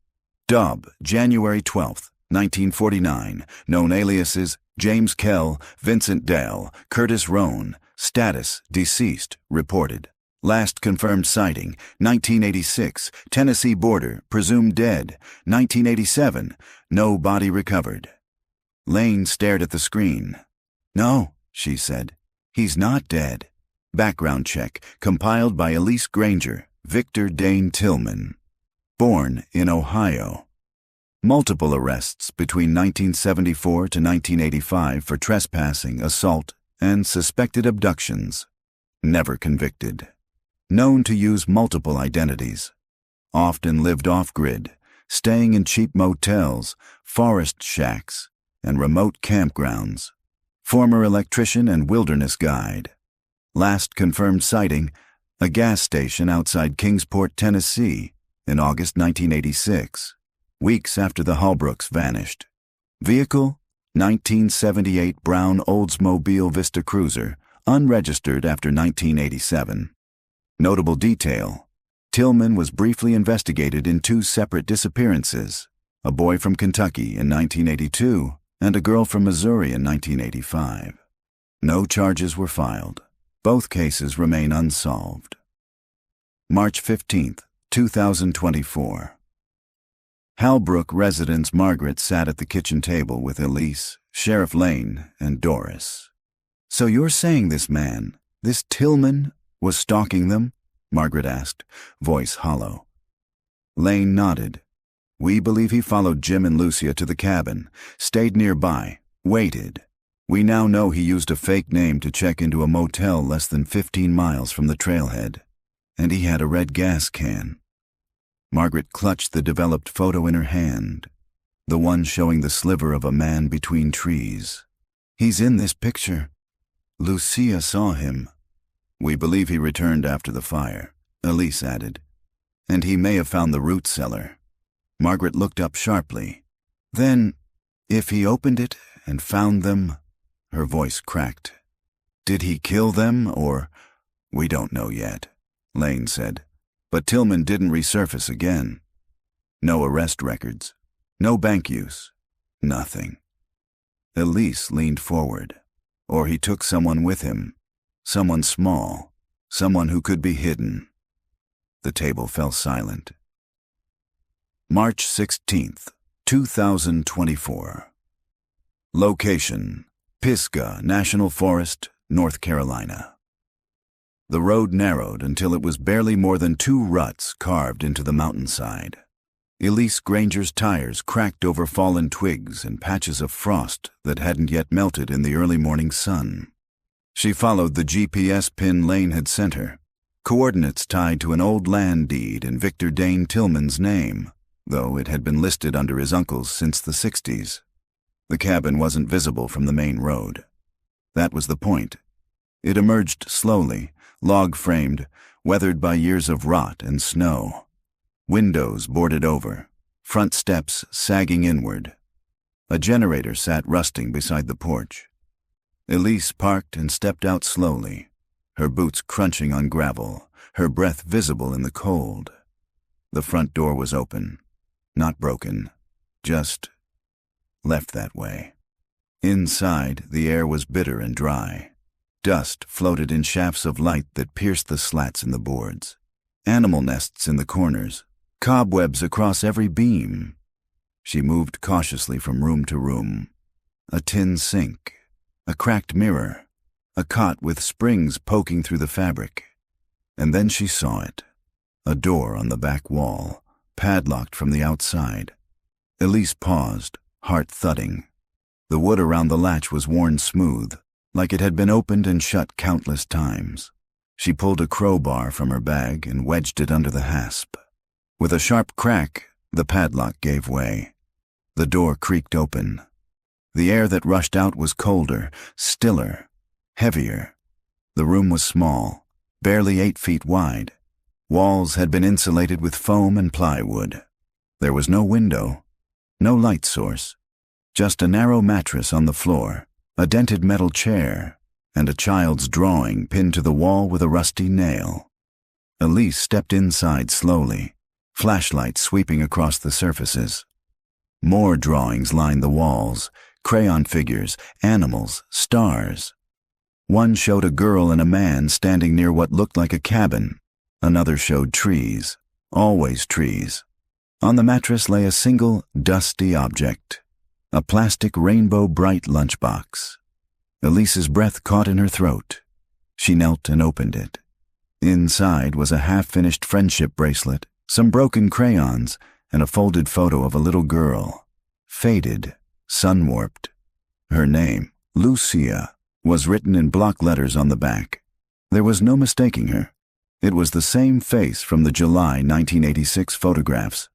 Dub, January 12th, 1949. Known aliases, James Kell, Vincent Dale, Curtis Rohn. Status, deceased, reported. Last confirmed sighting, 1986, Tennessee border, presumed dead. 1987, no body recovered. Lane stared at the screen. "No," she said. "He's not dead. Background check, compiled by Elise Granger, Victor Dane Tillman. Born in Ohio. Multiple arrests between 1974 to 1985 for trespassing, assault, and suspected abductions. Never convicted. Known to use multiple identities. Often lived off-grid, staying in cheap motels, forest shacks, and remote campgrounds. Former electrician and wilderness guide. Last confirmed sighting, a gas station outside Kingsport, Tennessee, in August 1986, weeks after the Holbrooks vanished. Vehicle, 1978 brown Oldsmobile Vista Cruiser, unregistered after 1987. Notable detail, Tillman was briefly investigated in 2 separate disappearances, a boy from Kentucky in 1982 and a girl from Missouri in 1985. No charges were filed. Both cases remain unsolved. March 15th, 2024. Halbrook residents Margaret sat at the kitchen table with Elise, Sheriff Lane, and Doris. "So you're saying this man, this Tillman, was stalking them?" Margaret asked, voice hollow. Lane nodded. "We believe he followed Jim and Lucia to the cabin, stayed nearby, waited. We now know he used a fake name to check into a motel less than 15 miles from the trailhead. And he had a red gas can." Margaret clutched the developed photo in her hand, the one showing the sliver of a man between trees. "He's in this picture. Lucia saw him." "We believe he returned after the fire," Elise added. "And he may have found the root cellar." Margaret looked up sharply. "Then, if he opened it and found them," her voice cracked, "did he kill them or—" "We don't know yet," Lane said. "But Tillman didn't resurface again. No arrest records, no bank use, nothing." Elise leaned forward. Or he took someone with him. Someone small. Someone who could be hidden. The table fell silent. March 16th, 2024. Location: Pisgah National Forest, North Carolina. The road narrowed until it was barely more than 2 ruts carved into the mountainside. Elise Granger's tires cracked over fallen twigs and patches of frost that hadn't yet melted in the early morning sun. She followed the GPS pin Lane had sent her, coordinates tied to an old land deed in Victor Dane Tillman's name, though it had been listed under his uncle's since the 60s. The cabin wasn't visible from the main road. That was the point. It emerged slowly, log-framed, weathered by years of rot and snow. Windows boarded over, front steps sagging inward. A generator sat rusting beside the porch. Elise parked and stepped out slowly, her boots crunching on gravel, her breath visible in the cold. The front door was open, not broken, just left that way. Inside, the air was bitter and dry. Dust floated in shafts of light that pierced the slats in the boards. Animal nests in the corners, cobwebs across every beam. She moved cautiously from room to room. A tin sink, a cracked mirror, a cot with springs poking through the fabric. And then she saw it. A door on the back wall, padlocked from the outside. Elise paused, heart thudding. The wood around the latch was worn smooth, like it had been opened and shut countless times. She pulled a crowbar from her bag and wedged it under the hasp. With a sharp crack, the padlock gave way. The door creaked open. The air that rushed out was colder, stiller, heavier. The room was small, barely 8 feet wide. Walls had been insulated with foam and plywood. There was no window, no light source, just a narrow mattress on the floor, a dented metal chair, and a child's drawing pinned to the wall with a rusty nail. Elise stepped inside slowly, flashlight sweeping across the surfaces. More drawings lined the walls, crayon figures, animals, stars. One showed a girl and a man standing near what looked like a cabin. Another showed trees, always trees. On the mattress lay a single, dusty object, a plastic rainbow-bright lunchbox. Elise's breath caught in her throat. She knelt and opened it. Inside was a half-finished friendship bracelet, some broken crayons, and a folded photo of a little girl. Faded, sun-warped. Her name, Lucia, was written in block letters on the back. There was no mistaking her. It was the same face from the July 1986 photographs.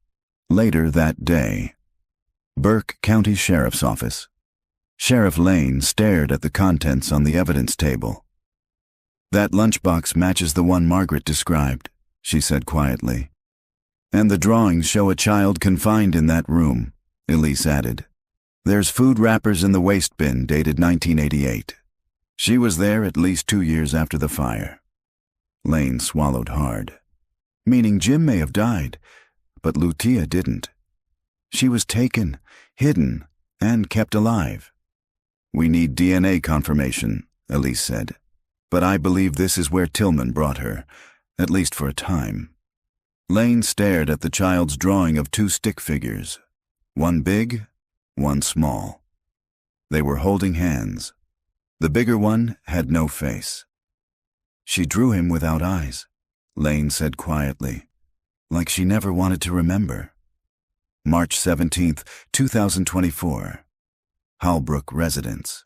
Later that day, Burke County Sheriff's Office. Sheriff Lane stared at the contents on the evidence table. "That lunchbox matches the one Margaret described," she said quietly. "And the drawings show a child confined in that room," Elise added. "There's food wrappers in the waste bin dated 1988. She was there at least 2 years after the fire." Lane swallowed hard. "Meaning Jim may have died, but Lucia didn't. She was taken, hidden, and kept alive." "We need DNA confirmation," Elise said. "But I believe this is where Tillman brought her, at least for a time." Lane stared at the child's drawing of 2 stick figures, one big, one small. They were holding hands. The bigger one had no face. "She drew him without eyes," Lane said quietly, like she never wanted to remember. March 17th, 2024. Halbrook Residence.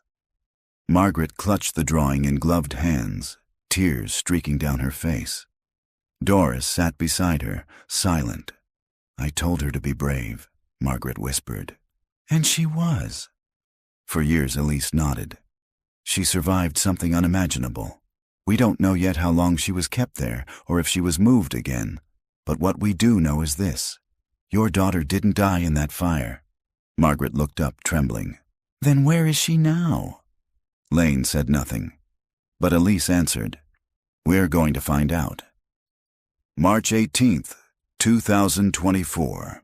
Margaret clutched the drawing in gloved hands, tears streaking down her face. Doris sat beside her, silent. "I told her to be brave," Margaret whispered. "And she was." For years, Elise nodded. "She survived something unimaginable. We don't know yet how long she was kept there, or if she was moved again. But what we do know is this. Your daughter didn't die in that fire." Margaret looked up, trembling. "Then where is she now?" Lane said nothing, but Elise answered, "We're going to find out." March 18th, 2024.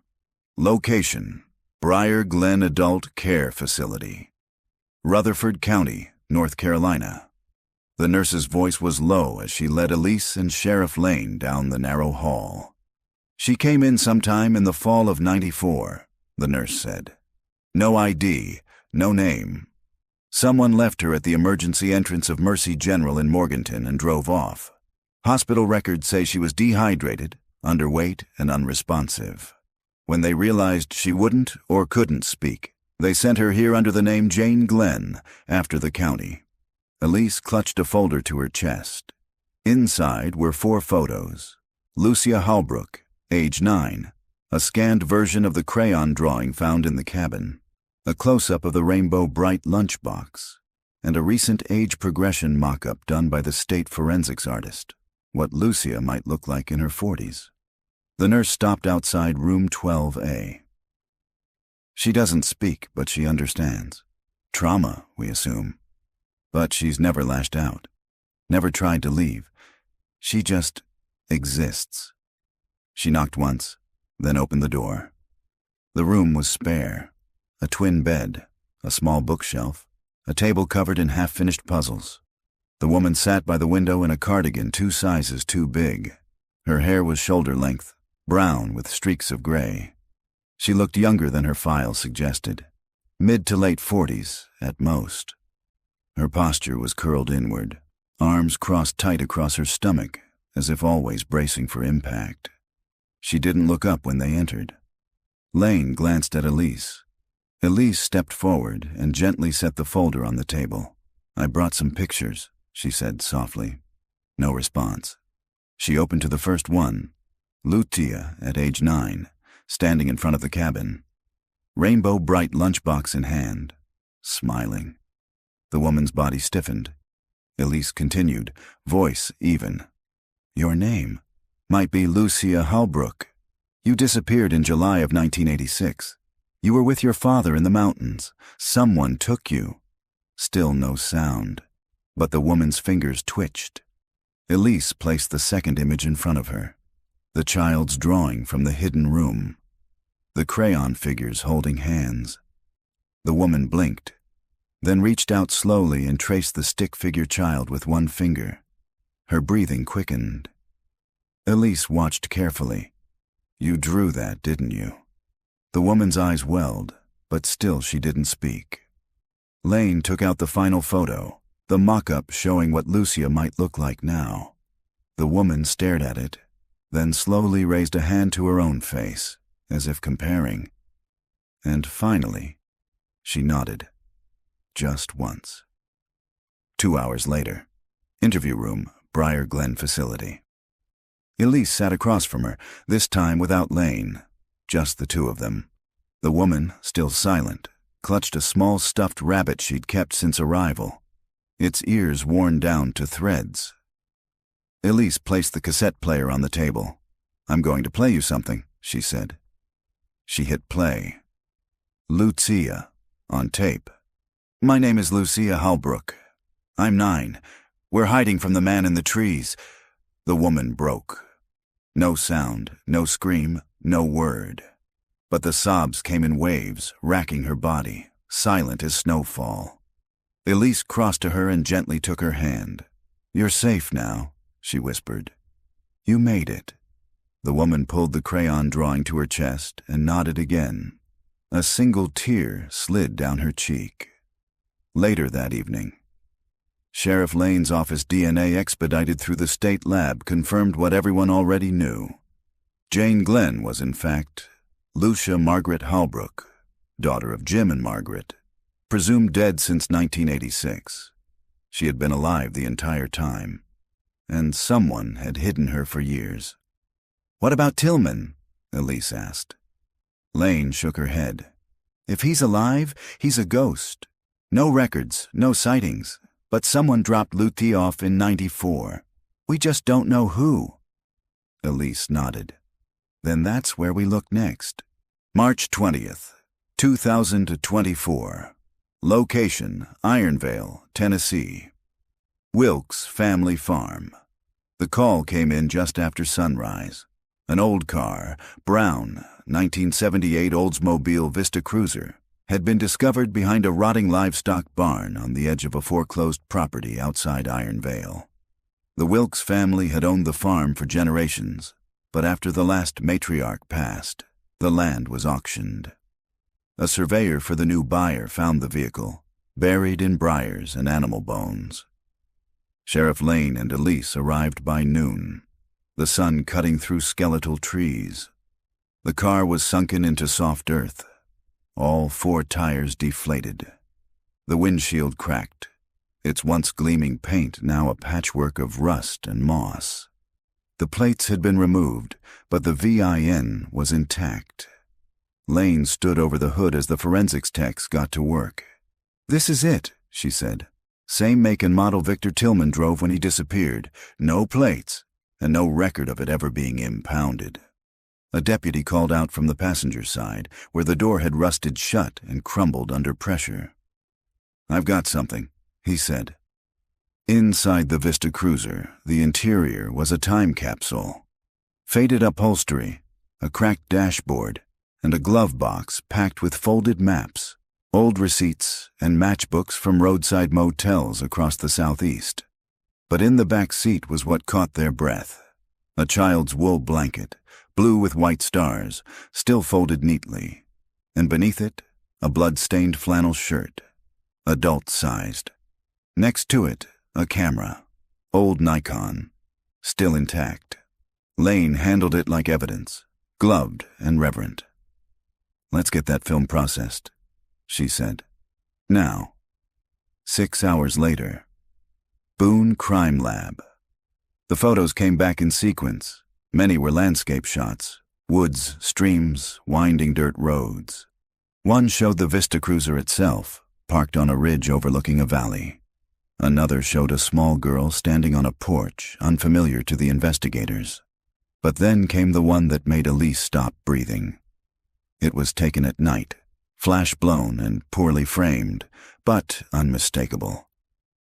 Location: Briar Glen Adult Care Facility. Rutherford County, North Carolina. The nurse's voice was low as she led Elise and Sheriff Lane down the narrow hall. She came in sometime in the fall of '94, the nurse said. No ID, no name. Someone left her at the emergency entrance of Mercy General in Morganton and drove off. Hospital records say she was dehydrated, underweight, and unresponsive. When they realized she wouldn't or couldn't speak, they sent her here under the name Jane Glenn, after the county. Elise clutched a folder to her chest. Inside were 4 photos. Lucia Halbrook, age 9, a scanned version of the crayon drawing found in the cabin, a close-up of the Rainbow Bright lunchbox, and a recent age progression mock-up done by the state forensics artist, what Lucia might look like in her 40s. The nurse stopped outside room 12A. She doesn't speak, but she understands. Trauma, we assume. But she's never lashed out, never tried to leave. She just exists. She knocked once, then opened the door. The room was spare. A twin bed, a small bookshelf, a table covered in half-finished puzzles. The woman sat by the window in a cardigan 2 sizes too big. Her hair was shoulder length, brown with streaks of gray. She looked younger than her file suggested, mid to late 40s at most. Her posture was curled inward, arms crossed tight across her stomach, as if always bracing for impact. She didn't look up when they entered. Lane glanced at Elise. Elise stepped forward and gently set the folder on the table. I brought some pictures, she said softly. No response. She opened to the first one. Lucia, at age 9, standing in front of the cabin. Rainbow Bright lunchbox in hand, smiling. The woman's body stiffened. Elise continued, voice even. Your name might be Lucia Halbrook. You disappeared in July of 1986. You were with your father in the mountains. Someone took you. Still no sound, but the woman's fingers twitched. Elise placed the second image in front of her, the child's drawing from the hidden room, the crayon figures holding hands. The woman blinked, then reached out slowly and traced the stick figure child with one finger. Her breathing quickened. Elise watched carefully. You drew that, didn't you? The woman's eyes welled, but still she didn't speak. Lane took out the final photo, the mock-up showing what Lucia might look like now. The woman stared at it, then slowly raised a hand to her own face, as if comparing. And finally, she nodded. Just once. 2 hours later. Interview room, Briar Glen facility. Elise sat across from her, this time without Lane, just the 2 of them. The woman, still silent, clutched a small stuffed rabbit she'd kept since arrival, its ears worn down to threads. Elise placed the cassette player on the table. I'm going to play you something, she said. She hit play. Lucia, on tape. My name is Lucia Halbrook. I'm 9. We're hiding from the man in the trees. The woman broke. No sound, no scream, no word. But the sobs came in waves, racking her body, silent as snowfall. Elise crossed to her and gently took her hand. You're safe now, she whispered. You made it. The woman pulled the crayon drawing to her chest and nodded again. A single tear slid down her cheek. Later that evening, Sheriff Lane's office DNA expedited through the state lab confirmed what everyone already knew. Jane Glenn was, in fact, Lucia Margaret Halbrook, daughter of Jim and Margaret, presumed dead since 1986. She had been alive the entire time, and someone had hidden her for years. What about Tillman? Elise asked. Lane shook her head. If he's alive, he's a ghost. No records, no sightings. But someone dropped Lucia off in '94. We just don't know who. Elise nodded. Then that's where we look next. March 20th, 2024. Location, Ironvale, Tennessee. Wilkes Family Farm. The call came in just after sunrise. An old car, brown, 1978 Oldsmobile Vista Cruiser, had been discovered behind a rotting livestock barn on the edge of a foreclosed property outside Iron Vale. The Wilkes family had owned the farm for generations, but after the last matriarch passed, the land was auctioned. A surveyor for the new buyer found the vehicle, buried in briars and animal bones. Sheriff Lane and Elise arrived by noon, the sun cutting through skeletal trees. The car was sunken into soft earth, all 4 tires deflated. The windshield cracked, its once gleaming paint now a patchwork of rust and moss. The plates had been removed, but the VIN was intact. Lane stood over the hood as the forensics techs got to work. "This is it," she said. "Same make and model Victor Tillman drove when he disappeared. No plates, and no record of it ever being impounded." A deputy called out from the passenger side, where the door had rusted shut and crumbled under pressure. "I've got something," he said. Inside the Vista Cruiser, the interior was a time capsule. Faded upholstery, a cracked dashboard, and a glove box packed with folded maps, old receipts, and matchbooks from roadside motels across the southeast. But in the back seat was what caught their breath: a child's wool blanket, blue with white stars, still folded neatly, and beneath it, a blood-stained flannel shirt, adult-sized. Next to it, a camera, old Nikon, still intact. Lane handled it like evidence, gloved and reverent. "Let's get that film processed," she said. "Now." 6 hours later. Boone Crime Lab. The photos came back in sequence. Many were landscape shots, woods, streams, winding dirt roads. One showed the Vista Cruiser itself, parked on a ridge overlooking a valley. Another showed a small girl standing on a porch, unfamiliar to the investigators. But then came the one that made Elise stop breathing. It was taken at night, flash-blown and poorly framed, but unmistakable.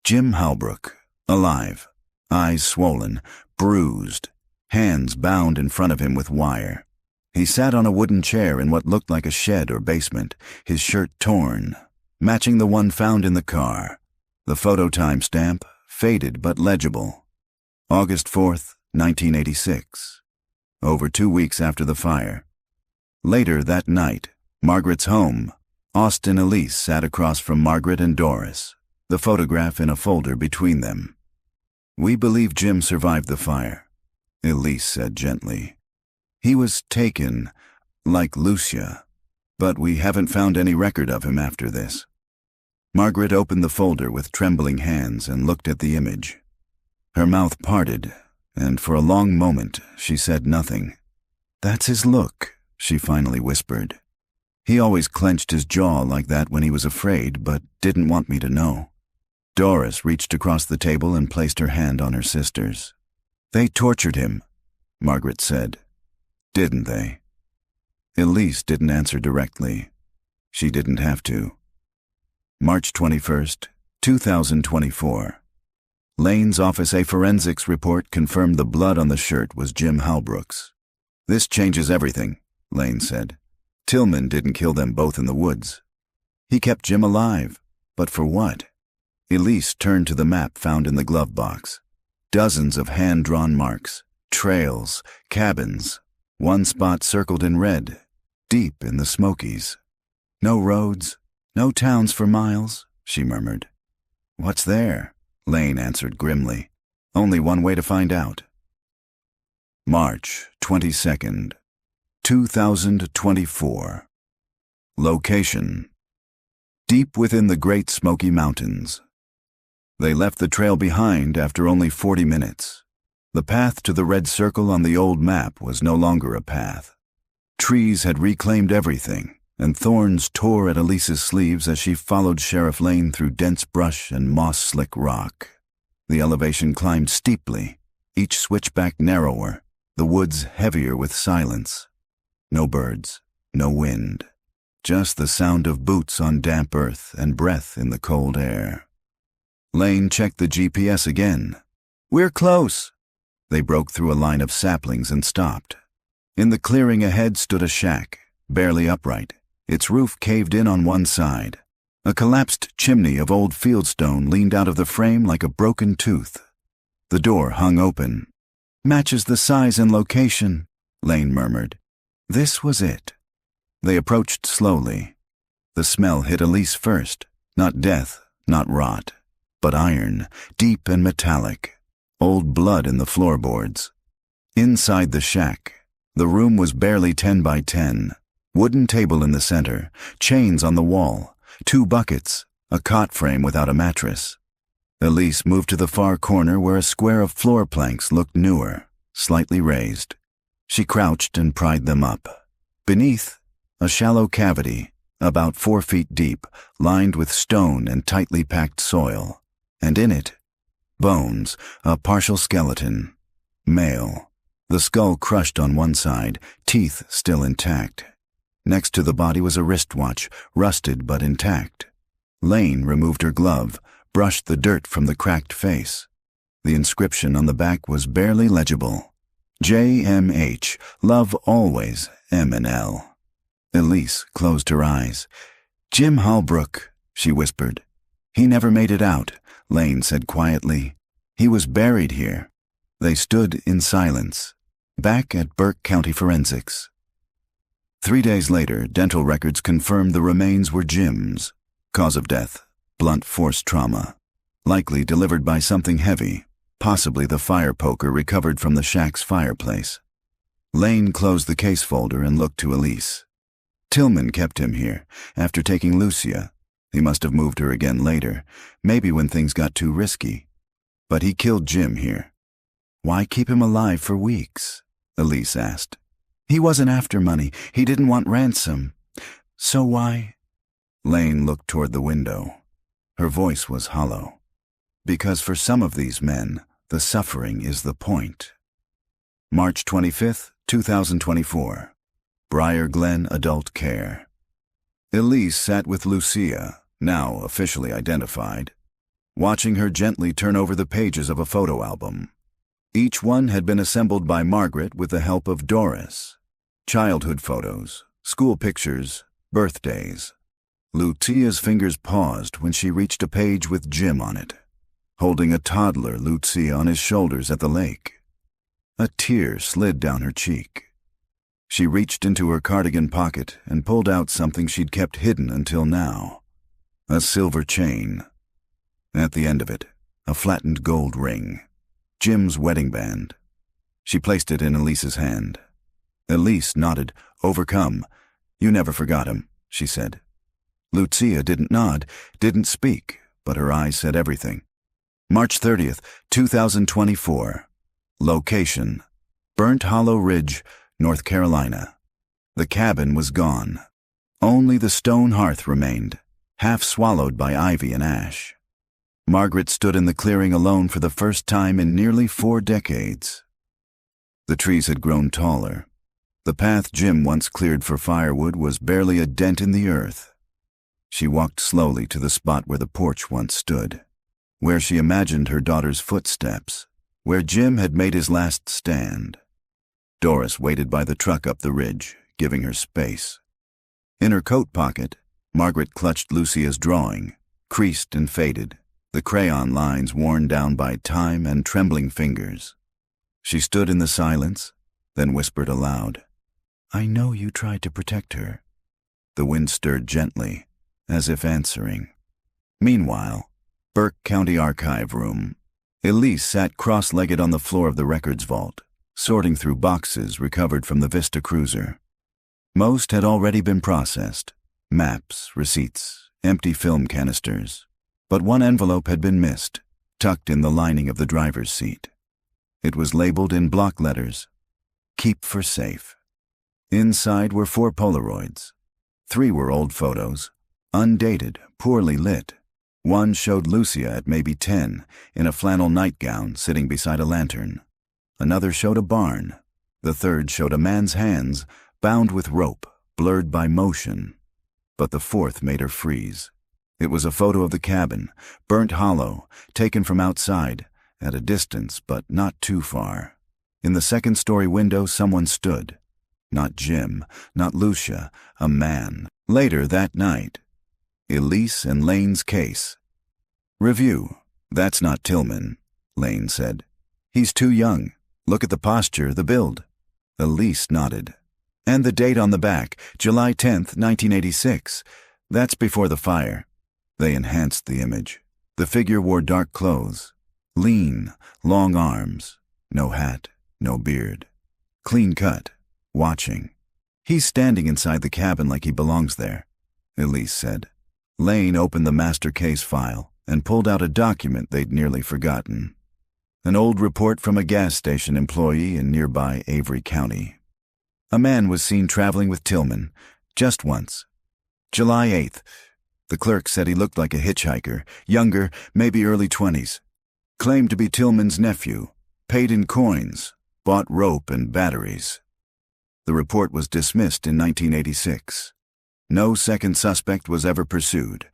Jim Halbrook, alive, eyes swollen, bruised, hands bound in front of him with wire. He sat on a wooden chair in what looked like a shed or basement, his shirt torn, matching the one found in the car. The photo timestamp, faded but legible. August 4th, 1986. Over 2 weeks after the fire. Later that night, Margaret's home, Austin Elise sat across from Margaret and Doris, the photograph in a folder between them. "We believe Jim survived the fire," Elise said gently. "He was taken, like Lucia, but we haven't found any record of him after this." Margaret opened the folder with trembling hands and looked at the image. Her mouth parted, and for a long moment she said nothing. "That's his look," she finally whispered. "He always clenched his jaw like that when he was afraid, but didn't want me to know." Doris reached across the table and placed her hand on her sister's. "They tortured him," Margaret said. "Didn't they?" Elise didn't answer directly. She didn't have to. March 21st, 2024. Lane's office. A forensics report confirmed the blood on the shirt was Jim Halbrook's. "This changes everything," Lane said. "Tillman didn't kill them both in the woods. He kept Jim alive, but for what?" Elise turned to the map found in the glove box. Dozens of hand-drawn marks, trails, cabins, one spot circled in red, deep in the Smokies. "No roads, no towns for miles," she murmured. "What's there?" Lane answered grimly. "Only one way to find out." March 22nd, 2024. Location: deep within the Great Smoky Mountains. They left the trail behind after only 40 minutes. The path to the red circle on the old map was no longer a path. Trees had reclaimed everything, and thorns tore at Elise's sleeves as she followed Sheriff Lane through dense brush and moss-slick rock. The elevation climbed steeply, each switchback narrower, the woods heavier with silence. No birds, no wind, just the sound of boots on damp earth and breath in the cold air. Lane checked the GPS again. "We're close." They broke through a line of saplings and stopped. In the clearing ahead stood a shack, barely upright, Its roof caved in on one side. A collapsed chimney of old fieldstone leaned out of the frame like a broken tooth. The door hung open. "Matches the size and location," Lane murmured. This was it. They approached slowly. The smell hit Elise first. Not death, not rot, but iron, deep and metallic. Old blood in the floorboards. Inside the shack, the room was barely 10 by 10. Wooden table in the center, chains on the wall, 2 buckets, a cot frame without a mattress. Elise moved to the far corner where a square of floor planks looked newer, slightly raised. She crouched and pried them up. Beneath, a shallow cavity, about 4 feet deep, lined with stone and tightly packed soil. And in it, bones, a partial skeleton. Male. The skull crushed on one side, teeth still intact. Next to the body was a wristwatch, rusted but intact. Lane removed her glove, brushed the dirt from the cracked face. The inscription on the back was barely legible. JMH, love always, M and L. Elise closed her eyes. "Jim Holbrook," she whispered. "He never made it out," Lane said quietly. "He was buried here." They stood in silence, back at Burke County Forensics. 3 days later, dental records confirmed the remains were Jim's. Cause of death, blunt force trauma. Likely delivered by something heavy, possibly the fire poker recovered from the shack's fireplace. Lane closed the case folder and looked to Elise. Tillman kept him here, after taking Lucia. He must have moved her again later, maybe when things got too risky. But he killed Jim here. "Why keep him alive for weeks?" Elise asked. "He wasn't after money. He didn't want ransom. So why?" Lane looked toward the window. Her voice was hollow. "Because for some of these men, the suffering is the point." March 25th, 2024. Briar Glen Adult Care. Elise sat with Lucia, now officially identified, watching her gently turn over the pages of a photo album. Each one had been assembled by Margaret with the help of Doris. Childhood photos, school pictures, birthdays. Lucia's fingers paused when she reached a page with Jim on it, holding a toddler Lucia on his shoulders at the lake. A tear slid down her cheek. She reached into her cardigan pocket and pulled out something she'd kept hidden until now. A silver chain. At the end of it, a flattened gold ring. Jim's wedding band. She placed it in Elise's hand. Elise nodded, overcome. "You never forgot him," she said. Lucia didn't nod, didn't speak, but her eyes said everything. March 30th, 2024. Location: Burnt Hollow Ridge, North Carolina. The cabin was gone. Only the stone hearth remained, half swallowed by ivy and ash. Margaret stood in the clearing alone for the first time in nearly 4 decades. The trees had grown taller. The path Jim once cleared for firewood was barely a dent in the earth. She walked slowly to the spot where the porch once stood, where she imagined her daughter's footsteps, where Jim had made his last stand. Doris waited by the truck up the ridge, giving her space. In her coat pocket, Margaret clutched Lucia's drawing, creased and faded, the crayon lines worn down by time and trembling fingers. She stood in the silence, then whispered aloud, "I know you tried to protect her." The wind stirred gently, as if answering. Meanwhile, Burke County Archive Room. Elise sat cross-legged on the floor of the records vault, sorting through boxes recovered from the Vista cruiser. Most had already been processed: maps, receipts, empty film canisters. But one envelope had been missed, tucked in the lining of the driver's seat. It was labeled in block letters, "Keep for safe." Inside were 4 Polaroids. 3 were old photos, undated, poorly lit. One showed Lucia at maybe 10, in a flannel nightgown sitting beside a lantern. Another showed a barn. The third showed a man's hands, bound with rope, blurred by motion. But the fourth made her freeze. It was a photo of the cabin, burnt hollow, taken from outside, at a distance but not too far. In the second-story window someone stood. Not Jim, not Lucia, a man. Later that night, Elise and Lane's case. Review. That's not Tillman, Lane said. He's too young. Look at the posture, the build. Elise nodded. And the date on the back, July 10th, 1986. That's before the fire. They enhanced the image. The figure wore dark clothes. Lean, long arms. No hat, no beard. Clean cut. Watching. He's standing inside the cabin like he belongs there, Elise said. Lane opened the master case file and pulled out a document they'd nearly forgotten. An old report from a gas station employee in nearby Avery County. A man was seen traveling with Tillman, just once. July 8th. The clerk said he looked like a hitchhiker, younger, maybe early 20s. Claimed to be Tillman's nephew, paid in coins, bought rope and batteries. The report was dismissed in 1986. No second suspect was ever pursued,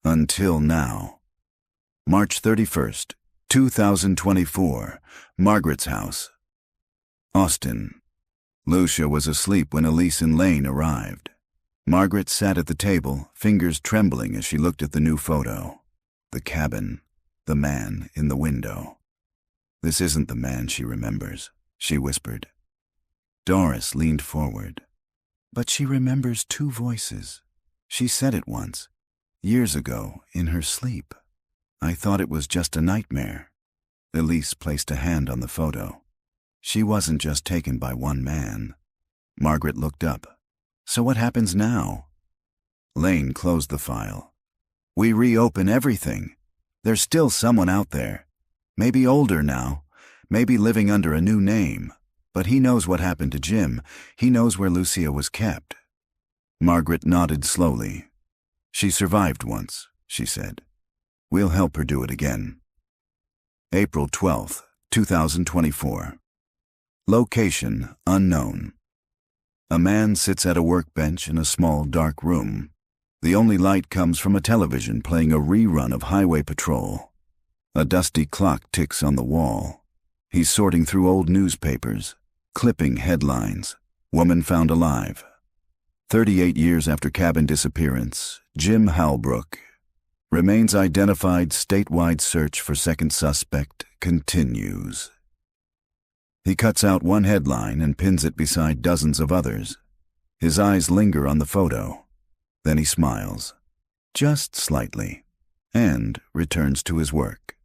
until now. March 31st, 2024, Margaret's house. Austin. Lucia was asleep when Elise and Lane arrived. Margaret sat at the table, fingers trembling as she looked at the new photo. The cabin, the man in the window. This isn't the man she remembers, she whispered. Doris leaned forward. But she remembers two voices. She said it once, years ago, in her sleep. I thought it was just a nightmare. Elise placed a hand on the photo. She wasn't just taken by one man. Margaret looked up. So what happens now? Lane closed the file. We reopen everything. There's still someone out there. Maybe older now. Maybe living under a new name. But he knows what happened to Jim. He knows where Lucia was kept. Margaret nodded slowly. She survived once, she said. We'll help her do it again. April 12th, 2024. Location unknown. A man sits at a workbench in a small, dark room. The only light comes from a television playing a rerun of Highway Patrol. A dusty clock ticks on the wall. He's sorting through old newspapers, clipping headlines. Woman found alive. 38 years after cabin disappearance, Jim Halbrook. Remains identified. Statewide search for second suspect continues. He cuts out one headline and pins it beside dozens of others. His eyes linger on the photo. Then he smiles, just slightly, and returns to his work.